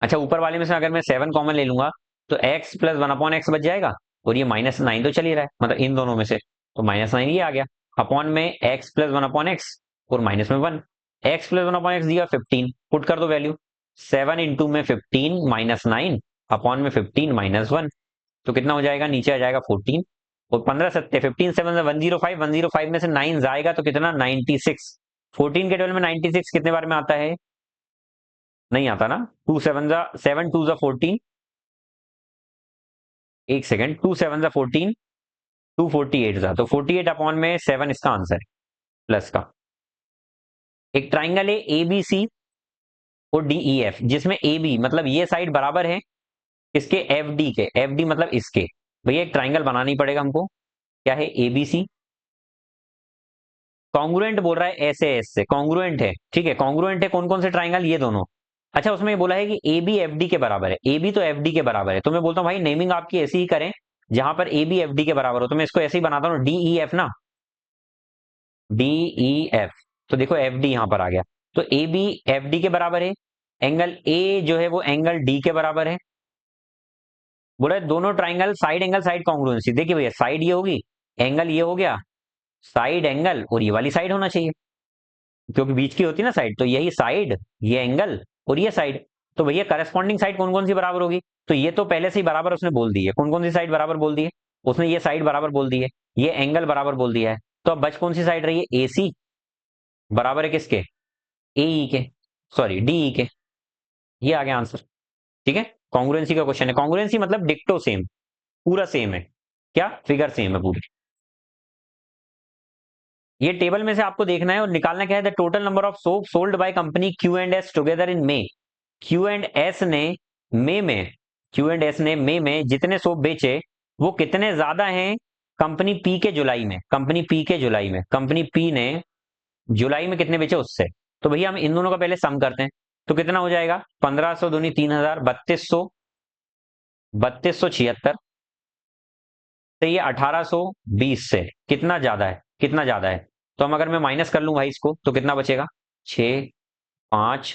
अच्छा, ऊपर वाले में से अगर मैं 7 कॉमन ले लूंगा तो x + 1/x बच जाएगा, और ये -9 तो चल ही रहा है, मतलब इन दोनों में से, तो -9 ये आ गया, अपॉन में x + 1/x और माइनस में 1, x + 1/x दिया 15, पुट कर दो वैल्यू, 7 इंटू में 15 -9 अपॉन में 15 -1, तो कितना हो जाएगा, नीचे आ जाएगा 14, और 15 सत्ते 15 7 105, 105 में से 9 जाएगा तो कितना 96, 14 के टेबल में 96 कितने बार में आता है, नहीं आता ना, 2 7 7 2 14, एक सेकंड, 2 7 14, 248 तो 48 अपॉन में 7 इसका आंसर है, प्लस का। एक ट्राइंगल है ए बी सी और डी ई एफ, जिसमें ए बी मतलब ये साइड बराबर है इसके एफ डी के, एफ डी मतलब इसके, भैया एक ट्राइंगल बनाना ही पड़ेगा हमको, क्या है ए बी सी, कॉन्ग्रुएंट बोल रहा है ऐसे ऐसे कॉन्ग्रुएंट है, ठीक है, कॉन्ग्रुएंट है कौन कौन से ट्राइंगल, ये दोनों। अच्छा, उसमें ये बोला है कि ए बी एफ डी के बराबर है, ए बी तो एफ डी के बराबर है, तो मैं बोलता हूँ भाई नेमिंग आपकी ऐसी ही करें जहां पर ए बी एफ डी के बराबर हो, तो मैं इसको ऐसे ही बनाता हूँ डी ई एफ ना, डी ई एफ। तो देखो एफ डी यहां पर आ गया, तो ए बी एफ डी के बराबर है, एंगल ए जो है वो एंगल डी के बराबर है, बोला है दोनों triangle side angle side congruency, देखिए भैया साइड ये होगी, एंगल ये हो गया, साइड एंगल और ये वाली साइड होना चाहिए, क्योंकि बीच की होती है ना साइड, तो यही साइड, ये एंगल और ये साइड, तो भैया करस्पॉन्डिंग साइड कौन कौन सी बराबर होगी, तो ये तो पहले से ही बराबर उसने बोल दी है, कौन कौन सी साइड बराबर बोल दी है, उसने ये साइड बराबर बोल दी है, ये एंगल बराबर बोल दिया है, तो अब बच कौन सी साइड रही है, ए सी बराबर है किसके, ए ई के, सॉरी डी ई के, ये आ गया आंसर। ठीक है, कॉन्ग्रुएंसी का क्वेश्चन है, कॉन्ग्रुएंसी मतलब डिक्टो सेम, पूरा सेम है, क्या फिगर सेम है पूरी। ये टेबल में से आपको देखना है और निकालना क्या है, the total number of soap sold by company Q and S together in may, Q and S ने मई में, क्यू एंड एस ने मई में जितने सोप बेचे वो कितने ज्यादा हैं कंपनी पी के जुलाई में, कंपनी पी के जुलाई में, कंपनी पी ने जुलाई में कितने बेचे उससे। तो भैया हम इन दोनों का पहले सम करते हैं, तो कितना हो जाएगा 1500 दूनी 3000, 3200, 3276 से ये 1820 से कितना ज्यादा है, कितना ज्यादा है, तो हम अगर मैं माइनस कर लूं भाई इसको तो कितना बचेगा, 6 5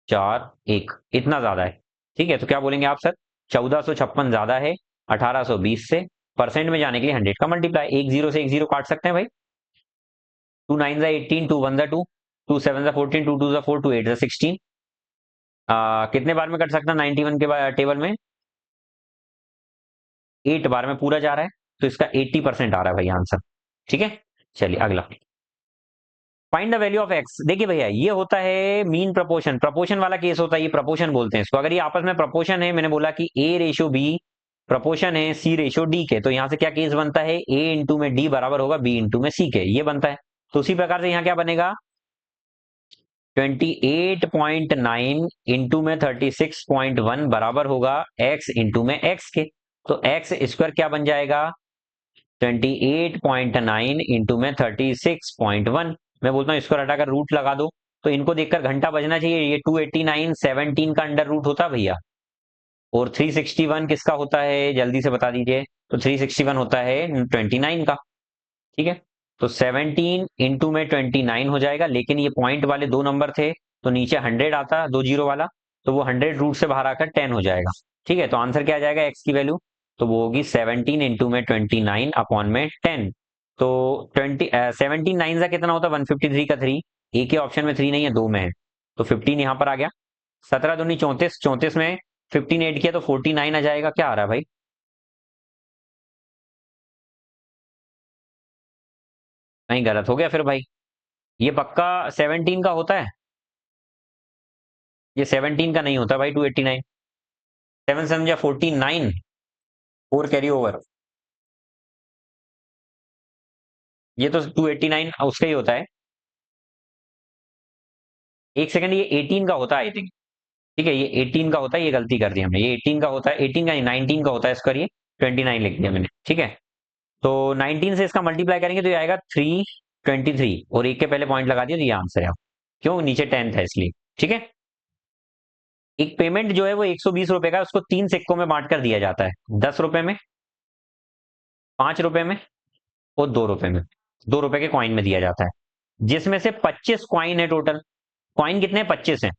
4 1, इतना ज्यादा है। ठीक है, तो क्या बोलेंगे आप सर, 1456 ज्यादा है 1820 से, परसेंट में जाने के लिए 100 का मल्टीप्लाई, एक जीरो से एक जीरो काट सकते हैं भाई, 2 9 18, 2 1 2, 2 7 14, 2 2 4, 2 8 16, कितने बार में कट सकता है 91 के टेबल में, 8 बार में पूरा जा रहा है, तो इसका 80% आ रहा है भाई आंसर। ठीक है, चलिए अगला, find the value of x. देखिए भैया, ये होता है मीन प्रपोर्शन, प्रपोर्शन वाला केस होता है, ये प्रपोर्शन बोलते हैं इसको। अगर ये आपस में प्रपोर्शन है, मैंने बोला कि ए रेशो बी प्रपोर्शन है सी रेशो डी के, तो यहां से क्या केस बनता है, ए इंटू में डी बराबर होगा बी इंटू में सी के, ये बनता है। तो उसी प्रकार से यहाँ क्या बनेगा, 28.9 इंटू में 36.1 बराबर होगा x इंटू में x के। तो एक्स स्क्वायर क्या बन जाएगा, 28.9 इंटू में 36.1। मैं बोलता हूँ इसको हटाकर रूट लगा दो, तो इनको देखकर घंटा बजना चाहिए। ये 289 17 का अंडर रूट होता है भैया, और 361 किसका होता है, जल्दी से बता दीजिए। तो 361 होता है 29 का। ठीक है, तो 17 इंटू में 29 हो जाएगा, लेकिन ये पॉइंट वाले दो नंबर थे, तो नीचे 100 आता, दो जीरो वाला, तो वो 100 रूट से बाहर आकर 10 हो जाएगा। ठीक है, तो आंसर क्या आ जाएगा एक्स की वैल्यू, तो वो होगी 17 इंटू में 29 अपॉन में 10। तो 17 नाइन का कितना होता है, 153 का 3, ए के ऑप्शन में 3 नहीं है, 2 में है, तो 15 यहाँ पर आ गया। 17 दूनी 34, 34 में 15 ऐड किया तो 49 आ जाएगा। क्या आ रहा है भाई, नहीं गलत हो गया फिर भाई, ये पक्का 17 का होता है, ये 17 का नहीं होता भाई, 289, 7 समझा 49, 4 कैरी ओवर, ये तो 289 उसका ही होता है। एक सेकंड, ये 18 का होता है आई थिंक। ठीक है, ये 18 का होता है, ये गलती कर दी हमने, ये 18 का होता है, 18 का नहीं 19 का होता है, इसका ये 29 लिख दिया मैंने। ठीक है, तो 19 से इसका मल्टीप्लाई करेंगे तो ये आएगा 323, और एक के पहले पॉइंट लगा दिया तो ये आंसर है। क्यों, नीचे 10 था इसलिए। ठीक है, एक पेमेंट जो है वो 120 रुपए का, उसको 3 सिक्कों में बांट कर दिया जाता है, 10 रुपए में, 5 रुपए में और 2 रुपए में, 2 रुपए के कॉइन में दिया जाता है, जिसमें से 25 कॉइन है टोटल। कॉइन कितने, 25 है।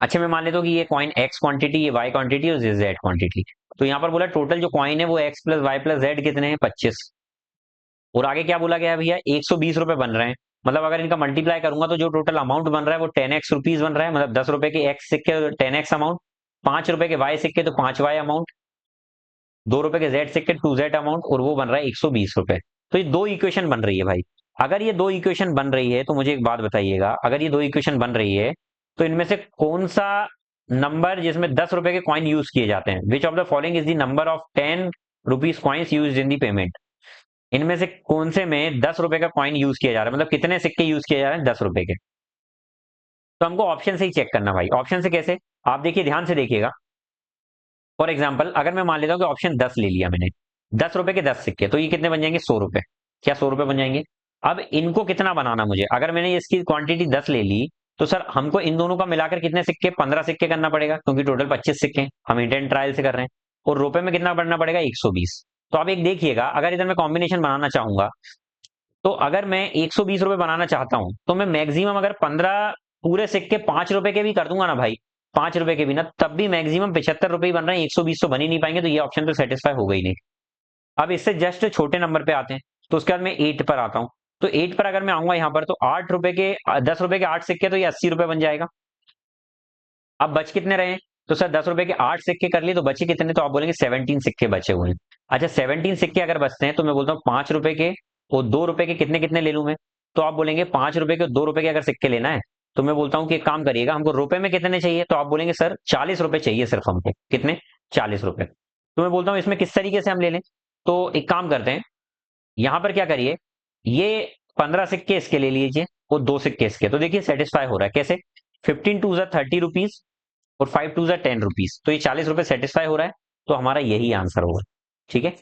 अच्छा, मैं मान लेता हूँ कि ये कॉइन एक्स क्वांटिटी, ये वाई क्वांटिटी और जेड क्वांटिटी। तो यहाँ पर बोला टोटल जो कॉइन है वो X plus Y plus Z कितने हैं, 25। और आगे क्या बोला गया है भैया, 120 रुपए बन रहे हैं, मतलब अगर इनका मल्टीप्लाई करूंगा तो जो टोटल अमाउंट बन रहा है वो 10x रुपीज बन रहा है, मतलब 10 रुपए के एक्स सिक्के 10x अमाउंट, 5 रुपए के वाई सिक्के तो 5y अमाउंट, 2 रुपए के जेड सिक्के 2z अमाउंट, और वो बन रहा है 120 रुपए। तो ये दो इक्वेशन बन रही है भाई। अगर ये दो इक्वेशन बन रही है तो मुझे एक बात बताइएगा, अगर ये दो इक्वेशन बन रही है तो इनमें से कौन सा नंबर जिसमें 10 रुपए के कॉइन यूज किए जाते हैं, विच of the following is the number of 10 rupees coins use in the payment. इनमें से कौन से में 10 रुपए का कॉइन यूज किया जा रहा है, मतलब कितने सिक्के यूज किए जा रहे हैं 10 रुपए के। तो हमको ऑप्शन से ही चेक करना भाई। ऑप्शन से कैसे, आप देखिए ध्यान से देखिएगा। फॉर एग्जाम्पल अगर मैं मान लेता हूँ कि ऑप्शन 10 ले लिया मैंने, 10 रुपए के 10 सिक्के, तो ये कितने बन जाएंगे, 100 रुपए। क्या 100 रुपए बन जाएंगे। अब इनको कितना बनाना मुझे, अगर मैंने इसकी क्वांटिटी 10 ले ली, तो सर हमको इन दोनों का मिलाकर कितने सिक्के, 15 सिक्के करना पड़ेगा, क्योंकि टोटल 25 सिक्के हम हिट एंड ट्रायल से कर रहे हैं। और रुपए में कितना बढ़ना पड़ेगा, 120। तो आप एक देखिएगा, अगर इधर मैं कॉम्बिनेशन बनाना चाहूंगा, तो अगर मैं 120 रुपए बनाना चाहता हूं, तो मैं मैक्सिमम अगर 15 पूरे सिक्के 5 रुपए के भी कर दूंगा ना भाई, 5 रुपए के भी ना, तब भी मैक्सिमम 75 रुपए ही बन रहे हैं, 120 तो बन ही नहीं पाएंगे, तो ये ऑप्शन तो सेटिस्फाई हो गई नहीं। अब इससे जस्ट छोटे नंबर पे आते हैं, तो उसके बाद मैं 8 पर आता हूँ। तो 8 पर अगर मैं आऊंगा यहाँ पर, तो 8 रुपए के 10 रुपए के 8 सिक्के, तो ये 80 रुपए बन जाएगा। अब बच कितने रहे, तो सर 10 रुपए के 8 सिक्के कर लिए, तो बचे कितने, तो आप बोलेंगे 17 सिक्के बचे हुए हैं। अच्छा, 17 सिक्के अगर बचते हैं, तो मैं बोलता हूँ 5 रुपए के और 2 रुपए के कितने कितने ले लूं मैं। तो आप बोलेंगे 5 रुपए के और 2 रुपए के अगर सिक्के लेना है, तो मैं बोलता हूँ कि एक काम करिएगा, हमको रुपए में कितने चाहिए, तो आप बोलेंगे सर 40 रुपए चाहिए सिर्फ हमको, कितने, 40 रुपए। तो मैं बोलता हूँ इसमें किस तरीके से हम ले लें। तो एक काम करते हैं, यहां पर क्या करिए, ये 15 सिक्के इसके ले लीजिए और 2 सिक्के इसके, तो देखिए सेटिस्फाई हो रहा है कैसे, 15 टू 30 रुपीज और 5 टू 10 रुपीज, तो ये 40 रुपए सेटिस्फाई हो रहा है, तो हमारा यही आंसर होगा। ठीक है,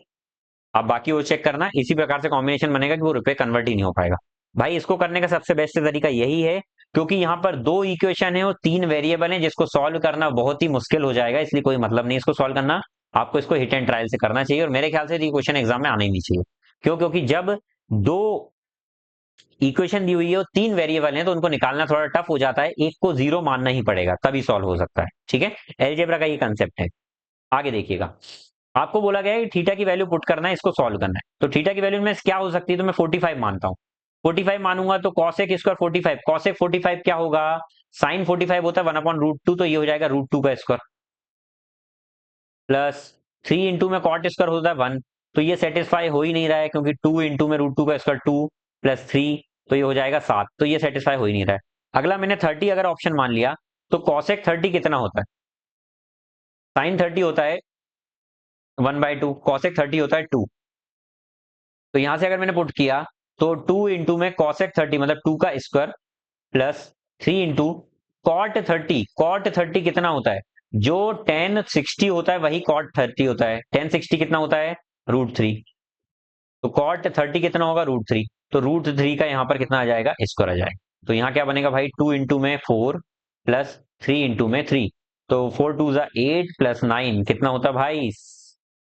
आप बाकी वो चेक करना, इसी प्रकार से कॉम्बिनेशन बनेगा कि वो रुपए कन्वर्ट ही नहीं हो पाएगा। भाई इसको करने का सबसे बेस्ट तरीका यही है, क्योंकि यहाँ पर दो इक्वेशन है और 3 वेरिएबल हैं, जिसको सॉल्व करना बहुत ही मुश्किल हो जाएगा, इसलिए कोई मतलब नहीं इसको सॉल्व करना। आपको इसको हिट एंड ट्रायल से करना चाहिए, और मेरे ख्याल से ये क्वेश्चन एग्जाम में आना ही नहीं चाहिए। क्यों, क्योंकि जब दो इक्वेशन दी हुई है और 3 वेरिएबल है, तो उनको निकालना थोड़ा टफ हो जाता है, एक को जीरो मानना ही पड़ेगा तभी सॉल्व हो सकता है। ठीक है, एलजेब्रा का ये कंसेप्ट है। आगे देखिएगा, आपको बोला गया है कि थीटा की वैल्यू पुट करना है, इसको सॉल्व करना है, तो थीटा की वैल्यू में क्या हो सकती है, तो मैं 45 मानता हूँ। 45 मानूंगा तो कॉसेक स्क्वायर 45, कॉसेक 45 क्या होगा, साइन 45 होता है 1/√2, तो ये हो जाएगा √2 का स्क्वायर, प्लस 3 इंटू में कॉट स्क्वायर होता है 1, तो ये सेटिस्फाई हो ही नहीं रहा है, क्योंकि 2 इंटू में √2 का स्क्वायर 2 प्लस 3 तो ये हो जाएगा 7, तो ये सेटिस्फाई हो ही नहीं रहा है। अगला मैंने 30 अगर ऑप्शन मान लिया, तो कॉसेक 30 कितना होता है? साइन 30 होता है 1/2, कॉसेक 30 होता है 2। तो यहां से अगर मैंने पुट किया, तो 2 इंटू में कॉसेक 30 मतलब 2 का square plus 3 into cot 30। Cot 30 कितना होता है? जो टेन 60 होता है वही कॉट 30 होता है। टेन 60 कितना होता है? √3। तो कॉट 30 कितना होगा? √3। तो √3 का यहाँ पर कितना आ जाएगा? स्क्वायर आ जाएगा। तो यहाँ क्या बनेगा भाई? 2 इंटू में 4 प्लस 3 इंटू में 3। तो 4 2 ज़ा 8 प्लस 9 कितना होता है भाई?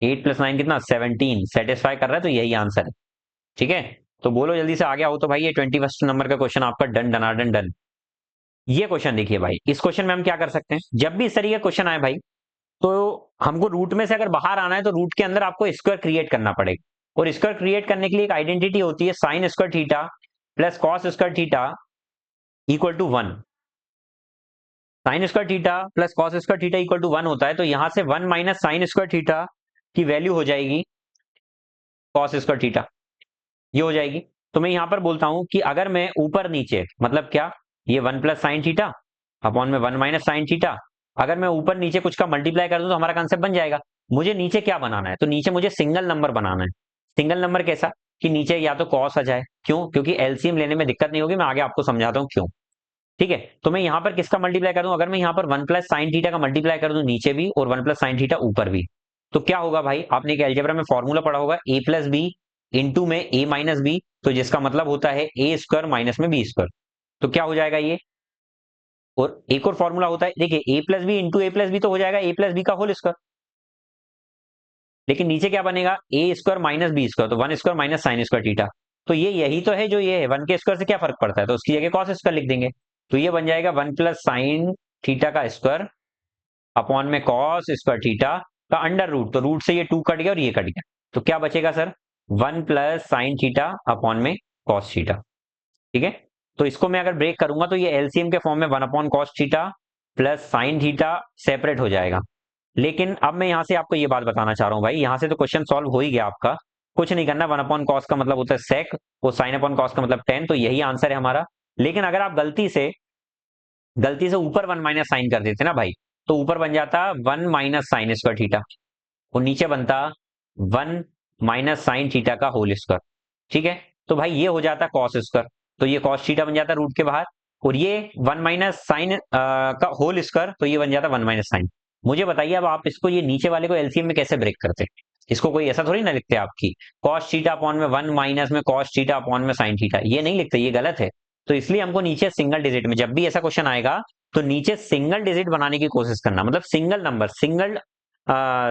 8 प्लस 9 कितना? 17। सेटिस्फाई कर रहा है, तो यही आंसर है। ठीक है, तो बोलो जल्दी से, आगे आओ। तो भाई ये 21 नंबर का क्वेश्चन आपका डन डनाडन डन। ये क्वेश्चन देखिए भाई, इस क्वेश्चन में हम क्या कर सकते हैं, जब भी इस तरीके का क्वेश्चन आए भाई, तो हमको रूट में से अगर बाहर आना है, तो रूट के अंदर आपको स्क्वायर क्रिएट करना पड़ेगा। और स्क्वायर क्रिएट करने के लिए एक आइडेंटिटी होती है, sine square theta plus cos square theta equal to 1। Sine square theta plus cos square theta equal to 1 होता है। तो यहां से 1 माइनस साइन स्क्वायर थीटा की वैल्यू हो जाएगी कॉस स्क्वायर थीटा, ये हो जाएगी। तो मैं यहां पर बोलता हूं कि अगर मैं ऊपर नीचे, मतलब क्या, ये 1 प्लस साइन थीटा अपॉन में 1 माइनस साइन थीटा, अगर मैं ऊपर नीचे कुछ का मल्टीप्लाई कर दूं तो हमारा कंसेप्ट बन जाएगा। मुझे नीचे क्या बनाना है? तो नीचे मुझे सिंगल नंबर बनाना है। सिंगल नंबर कैसा? कि नीचे या तो कॉस आ जाए। क्यों? क्योंकि एलसीएम लेने में दिक्कत नहीं होगी, मैं आगे आपको समझाता हूं क्यों। ठीक है, तो मैं यहां पर किसका मल्टीप्लाई कर दूं? अगर मैं यहां पर 1 प्लस साइन थीटा का मल्टीप्लाई कर दूं नीचे भी, और 1 प्लस साइन थीटा ऊपर भी, तो क्या होगा भाई? आपने एक अलजेब्रा में फॉर्मूला पढ़ा होगा, ए प्लस बी इंटू में ए माइनस बी, तो जिसका मतलब होता है ए स्क्वायर माइनस में बी स्क्वायर। तो क्या हो जाएगा ये? और एक और फॉर्मूला होता है, देखिए, ए प्लस बी इंटू ए प्लस बी तो हो जाएगा ए प्लस बी का होल स्क्वायर। लेकिन नीचे क्या बनेगा? ए स्क्वायर माइनस बी स्क्वायर, तो 1 square minus sine square theta. तो ये यही तो है जो ये है, 1 के स्क्वायर से क्या फर्क पड़ता है? तो उसकी जगह कॉस स्क्वायर लिख देंगे। तो ये बन जाएगा 1 प्लस साइन थीटा का स्क्वायर अपॉन में कॉस स्क्वायर थीटा का अंडर रूट। तो रूट से ये 2 कट गया और ये कट गया, तो क्या बचेगा sir? 1 plus sine theta upon में कॉस थीटा। ठीक है, तो इसको मैं अगर ब्रेक करूंगा, तो ये एलसीएम के फॉर्म में 1 upon cos theta plus sine theta separate हो जाएगा। लेकिन अब मैं यहां से आपको ये बात बताना चाह रहा हूं भाई, यहां से तो क्वेश्चन सॉल्व हो ही गया आपका। कुछ नहीं करना, 1 अपॉन कॉस का मतलब होता है सेक, और साइन अपॉन कॉस का मतलब टेन, तो यही आंसर है हमारा। लेकिन अगर आप गलती से ऊपर 1 माइनस साइन कर देते ना भाई, तो ऊपर बन जाता 1 माइनस साइन स्क्वायर थीटा, और नीचे बनता 1 माइनस साइन थीटा का होल स्क्वायर। ठीक है, तो भाई ये हो जाता कॉस स्क्वायर, तो ये कॉस थीटा बन जाता रूट के बाहर, और ये 1 माइनस साइन का होल स्क्वायर, तो ये बन जाता 1 माइनस साइन। मुझे बताइए अब आप इसको, ये नीचे वाले को एलसीएम में कैसे ब्रेक करते? इसको कोई ऐसा थोड़ी ना लिखते आपकी, कॉस थीटा अपॉन में 1 माइनस में कॉस थीटा अपॉन में साइन थीटा, ये नहीं लिखते, ये गलत है। तो इसलिए हमको नीचे सिंगल डिजिट में, जब भी ऐसा क्वेश्चन आएगा, तो नीचे सिंगल डिजिट बनाने की कोशिश करना, मतलब सिंगल नंबर,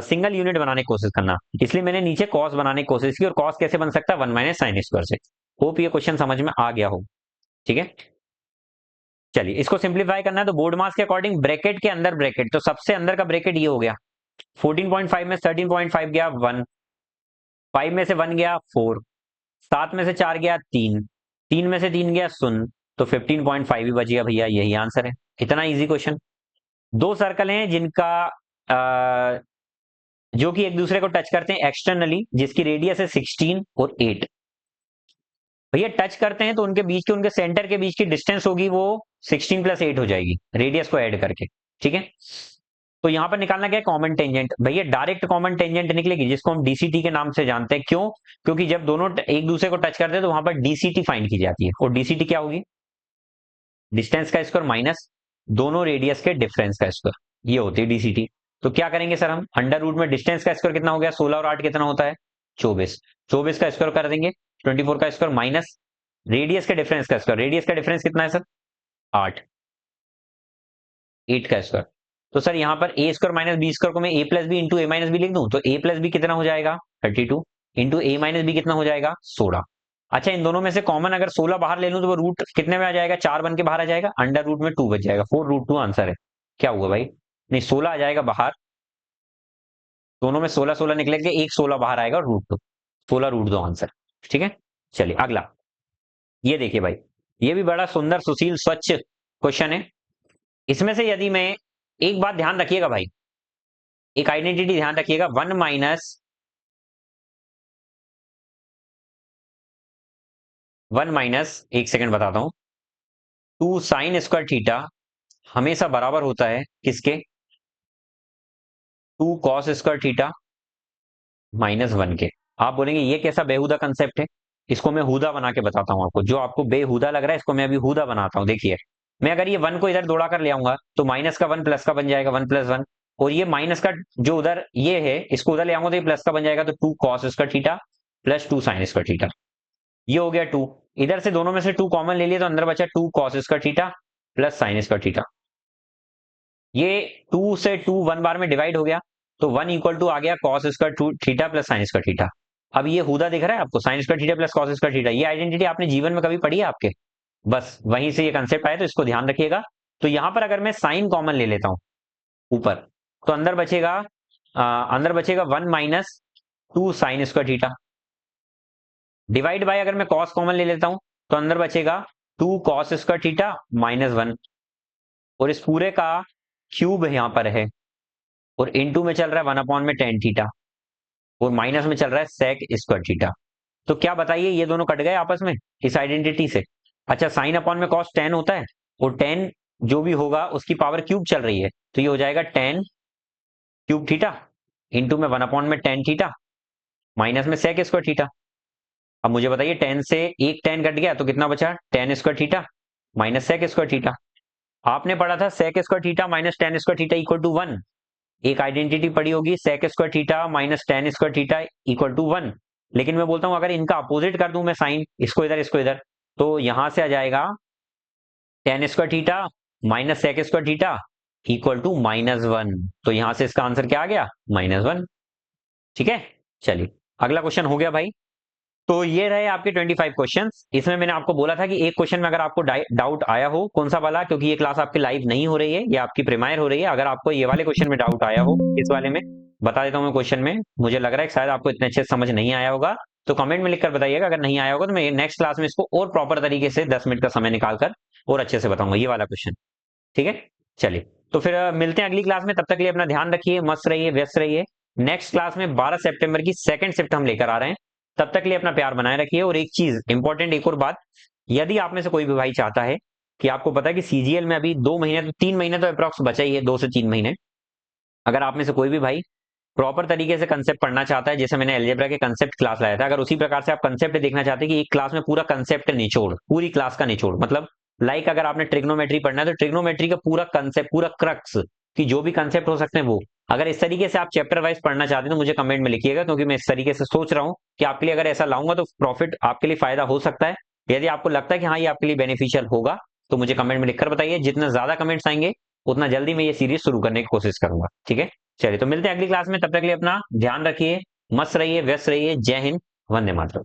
सिंगल यूनिट बनाने की कोशिश करना। इसलिए मैंने नीचे कॉस बनाने की कोशिश की, और कॉस कैसे बन सकता है? 1 माइनस साइन स्क्वायर से। होप ये क्वेश्चन समझ में आ गया हो। ठीक है, चलिए इसको सिंप्लीफाई करना है, तो बोर्ड मास के अकॉर्डिंग ब्रैकेट के अंदर ब्रैकेट, तो सबसे अंदर का ब्रैकेट ये हो गया। 14.5 में 13.5 गया 1, 5 में से 1 गया 4, 7 में से 4 गया 3, 3 में से 3 गया 0, तो 15.5 ही बच गया भैया, यही आंसर है। इतना इजी क्वेश्चन। दो सर्कल हैं जिनका जो कि एक दूसरे को टच करते हैं एक्सटर्नली, जिसकी रेडियस है 16 और 8। भैया टच करते हैं तो उनके बीच के, उनके सेंटर के बीच की डिस्टेंस होगी वो 16 प्लस 8 हो जाएगी, रेडियस को ऐड करके। ठीक है, तो यहां पर निकालना क्या है? Common tangent. भैया डायरेक्ट कॉमन टेंजेंट निकलेगी, जिसको हम डीसीटी के नाम से जानते हैं। क्यों? क्योंकि जब दोनों एक दूसरे को टच करते हैं, तो वहां पर डीसीटी फाइंड की जाती है, और डीसीटी क्या होगी? डिस्टेंस का स्क्वायर माइनस दोनों रेडियस के डिफरेंस का स्क्वायर, ये होती है डीसीटी। तो क्या करेंगे सर हम? अंडर रूट में डिस्टेंस का स्क्वायर कितना हो गया? 16 और 8 कितना होता है? 24। 24 का स्क्वायर कर देंगे, 24 का स्क्वायर माइनस रेडियस के डिफरेंस का स्क्वायर। रेडियस का डिफरेंस कितना है सर? 8। 8 का स्क्वायर। तो सर यहाँ पर ए स्क्वायर माइनस बी स्क्वायर को मैं ए प्लस बी इंटू ए माइनस बी लिख दूं, तो ए प्लस बी कितना हो जाएगा? 32 इंटू ए माइनस बी कितना हो जाएगा? 16। अच्छा, इन दोनों में से कॉमन अगर 16 बाहर ले लूं, तो वो रूट कितने में आ जाएगा? 4 बन के बाहर आ जाएगा, अंडर रूट में 2 बच जाएगा, 4√2 आंसर है। क्या हुआ भाई? नहीं, 16 आ जाएगा बाहर, दोनों में 16 16 निकले के एक 16 बाहर आएगा, और √2, 16√2 आंसर। ठीक है, चलिए अगला। ये देखिए भाई, ये भी बड़ा सुंदर सुशील स्वच्छ क्वेश्चन है। इसमें से यदि मैं, एक बात ध्यान रखिएगा भाई, एक आइडेंटिटी ध्यान रखिएगा, 1 माइनस वन माइनस, एक सेकंड बताता हूं, टू साइन स्क्वायर थीटा हमेशा बराबर होता है किसके, two cos square theta minus one के। आप बोलेंगे ये कैसा बेहुदा कंसेप्ट है, इसको मैं हुदा बना के बताता हूं आपको। जो आपको बेहुदा लग रहा है इसको मैं अभी हुदा बनाता हूं। देखिए, मैं अगर ये वन को इधर दौड़ा कर ले आऊंगा तो माइनस का वन प्लस का बन जाएगा, वन प्लस वन। और ये माइनस का जो उधर ये है इसको उधर ले आऊंगा तो ये प्लस का बन जाएगा, तो two cos square theta plus two sine square theta. ये हो गया टू। इधर से दोनों में से टू कॉमन ले लिया तो अंदर बचा two cos square theta plus sine square theta. ये टू से टू वन बार में डिवाइड हो गया, तो वन इक्वल टू आ गया cos square theta plus sine square theta. अब ये हुदा दिख रहा है आपको, sign square theta plus cos square theta, ये आइडेंटिटी आपने जीवन में कभी पढ़ी है आपके? बस वहीं से ये कंसेप्ट आया, तो इसको ध्यान रखिएगा। तो यहां पर अगर मैं साइन कॉमन ले लेता हूं ऊपर, तो अंदर बचेगा one minus two sine square theta, divide by अगर मैं कॉस कॉमन ले लेता हूं तो अंदर बचेगा two cos square theta minus one. और इस पूरे का क्यूब यहां पर है, और इनटू में चल रहा है वन अपॉन में टेन थीटा, और माइनस में चल रहा है सेक स्क्वायर थीटा। तो क्या बताइए, ये दोनों कट गए आपस में इस आइडेंटिटी से। अच्छा, साइन अपॉन में कॉस टेन होता है, और टेन जो भी होगा उसकी पावर क्यूब चल रही है, तो ये हो जाएगा टेन क्यूब थीटा इंटू में वन अपॉन में टेन थीटा माइनस में सेक स्क्वायर थीटा। अब मुझे बताइए, टेन से एक टेन कट गया तो कितना बचा, tan square theta minus sec square theta. आपने पढ़ा था sec square theta minus tan square theta equal to one. एक आइडेंटिटी पड़ी होगी sec square theta minus tan square theta equal to one. लेकिन मैं बोलता हूं अगर इनका अपोजिट कर दूं मैं साइन, इसको इधर, तो यहां से आ जाएगा tan square theta minus sec square theta equal to minus one. तो यहां से इसका आंसर क्या आ गया, माइनस वन। ठीक है, चलिए अगला क्वेश्चन हो गया भाई। तो ये रहे आपके 25 क्वेश्चंस। इसमें मैंने आपको बोला था कि एक क्वेश्चन में अगर आपको डाउट आया हो, कौन सा वाला, क्योंकि ये क्लास आपकी लाइव नहीं हो रही है, ये आपकी प्रीमायर हो रही है। अगर आपको ये वाले क्वेश्चन में डाउट आया हो, इस वाले में बता देता हूं मैं क्वेश्चन में, मुझे लग रहा है कि शायद आपको इतने अच्छे से समझ नहीं आया होगा, तो कमेंट में लिखकर बताइएगा। अगर नहीं आया होगा तो मैं नेक्स्ट क्लास में इसको और प्रॉपर तरीके से 10 मिनट का समय निकालकर और अच्छे से बताऊंगा ये वाला क्वेश्चन। ठीक है, चलिए तो फिर मिलते हैं अगली क्लास में। तब तक के लिए अपना ध्यान रखिए, मस्त रहिए, व्यस्त रहिए। नेक्स्ट क्लास में 12 सितंबर की सेकंड शिफ्ट हम लेकर आ रहे हैं। तब तक के लिए अपना प्यार बनाए रखिए। और एक चीज इंपॉर्टेंट, एक और बात, यदि आप में से कोई भी भाई चाहता है कि आपको पता है कि सीजीएल में अभी 2 महीने तो 3 महीने तो अप्रॉक्स बचा ही है, 2 से 3 महीने, अगर आप में से कोई भी भाई प्रॉपर तरीके से कंसेप्ट पढ़ना चाहता है, जैसे मैंने अलजेब्रा के कंसेप्ट क्लास लाया था, अगर उसी प्रकार से आप कंसेप्ट देखना चाहते हैं कि एक क्लास में पूरा कंसेप्ट निचोड़, पूरी क्लास का निचोड़, मतलब लाइक अगर आपने ट्रिग्नोमेट्री पढ़ना है तो ट्रिग्नोमेट्री का पूरा कंसेप्ट, पूरा क्रक्स कि जो भी कंसेप्ट हो सकते हैं वो, अगर इस तरीके से आप चैप्टर वाइज पढ़ना चाहते हैं तो मुझे कमेंट में लिखिएगा, क्योंकि मैं इस तरीके से सोच रहा हूं कि आपके लिए अगर ऐसा लाऊंगा तो प्रॉफिट आपके लिए फायदा हो सकता है। यदि आपको लगता है कि हाँ ये आपके लिए बेनिफिशियल होगा तो मुझे कमेंट में लिखकर बताइए। जितना ज्यादा कमेंट्स आएंगे उतना जल्दी मैं ये सीरीज शुरू करने की कोशिश करूंगा। ठीक है, चलिए तो मिलते हैं अगली क्लास में। तब तक के लिए अपना ध्यान रखिए, मस्त रहिए, व्यस्त रहिए। जय हिंद, वंदे मातरम।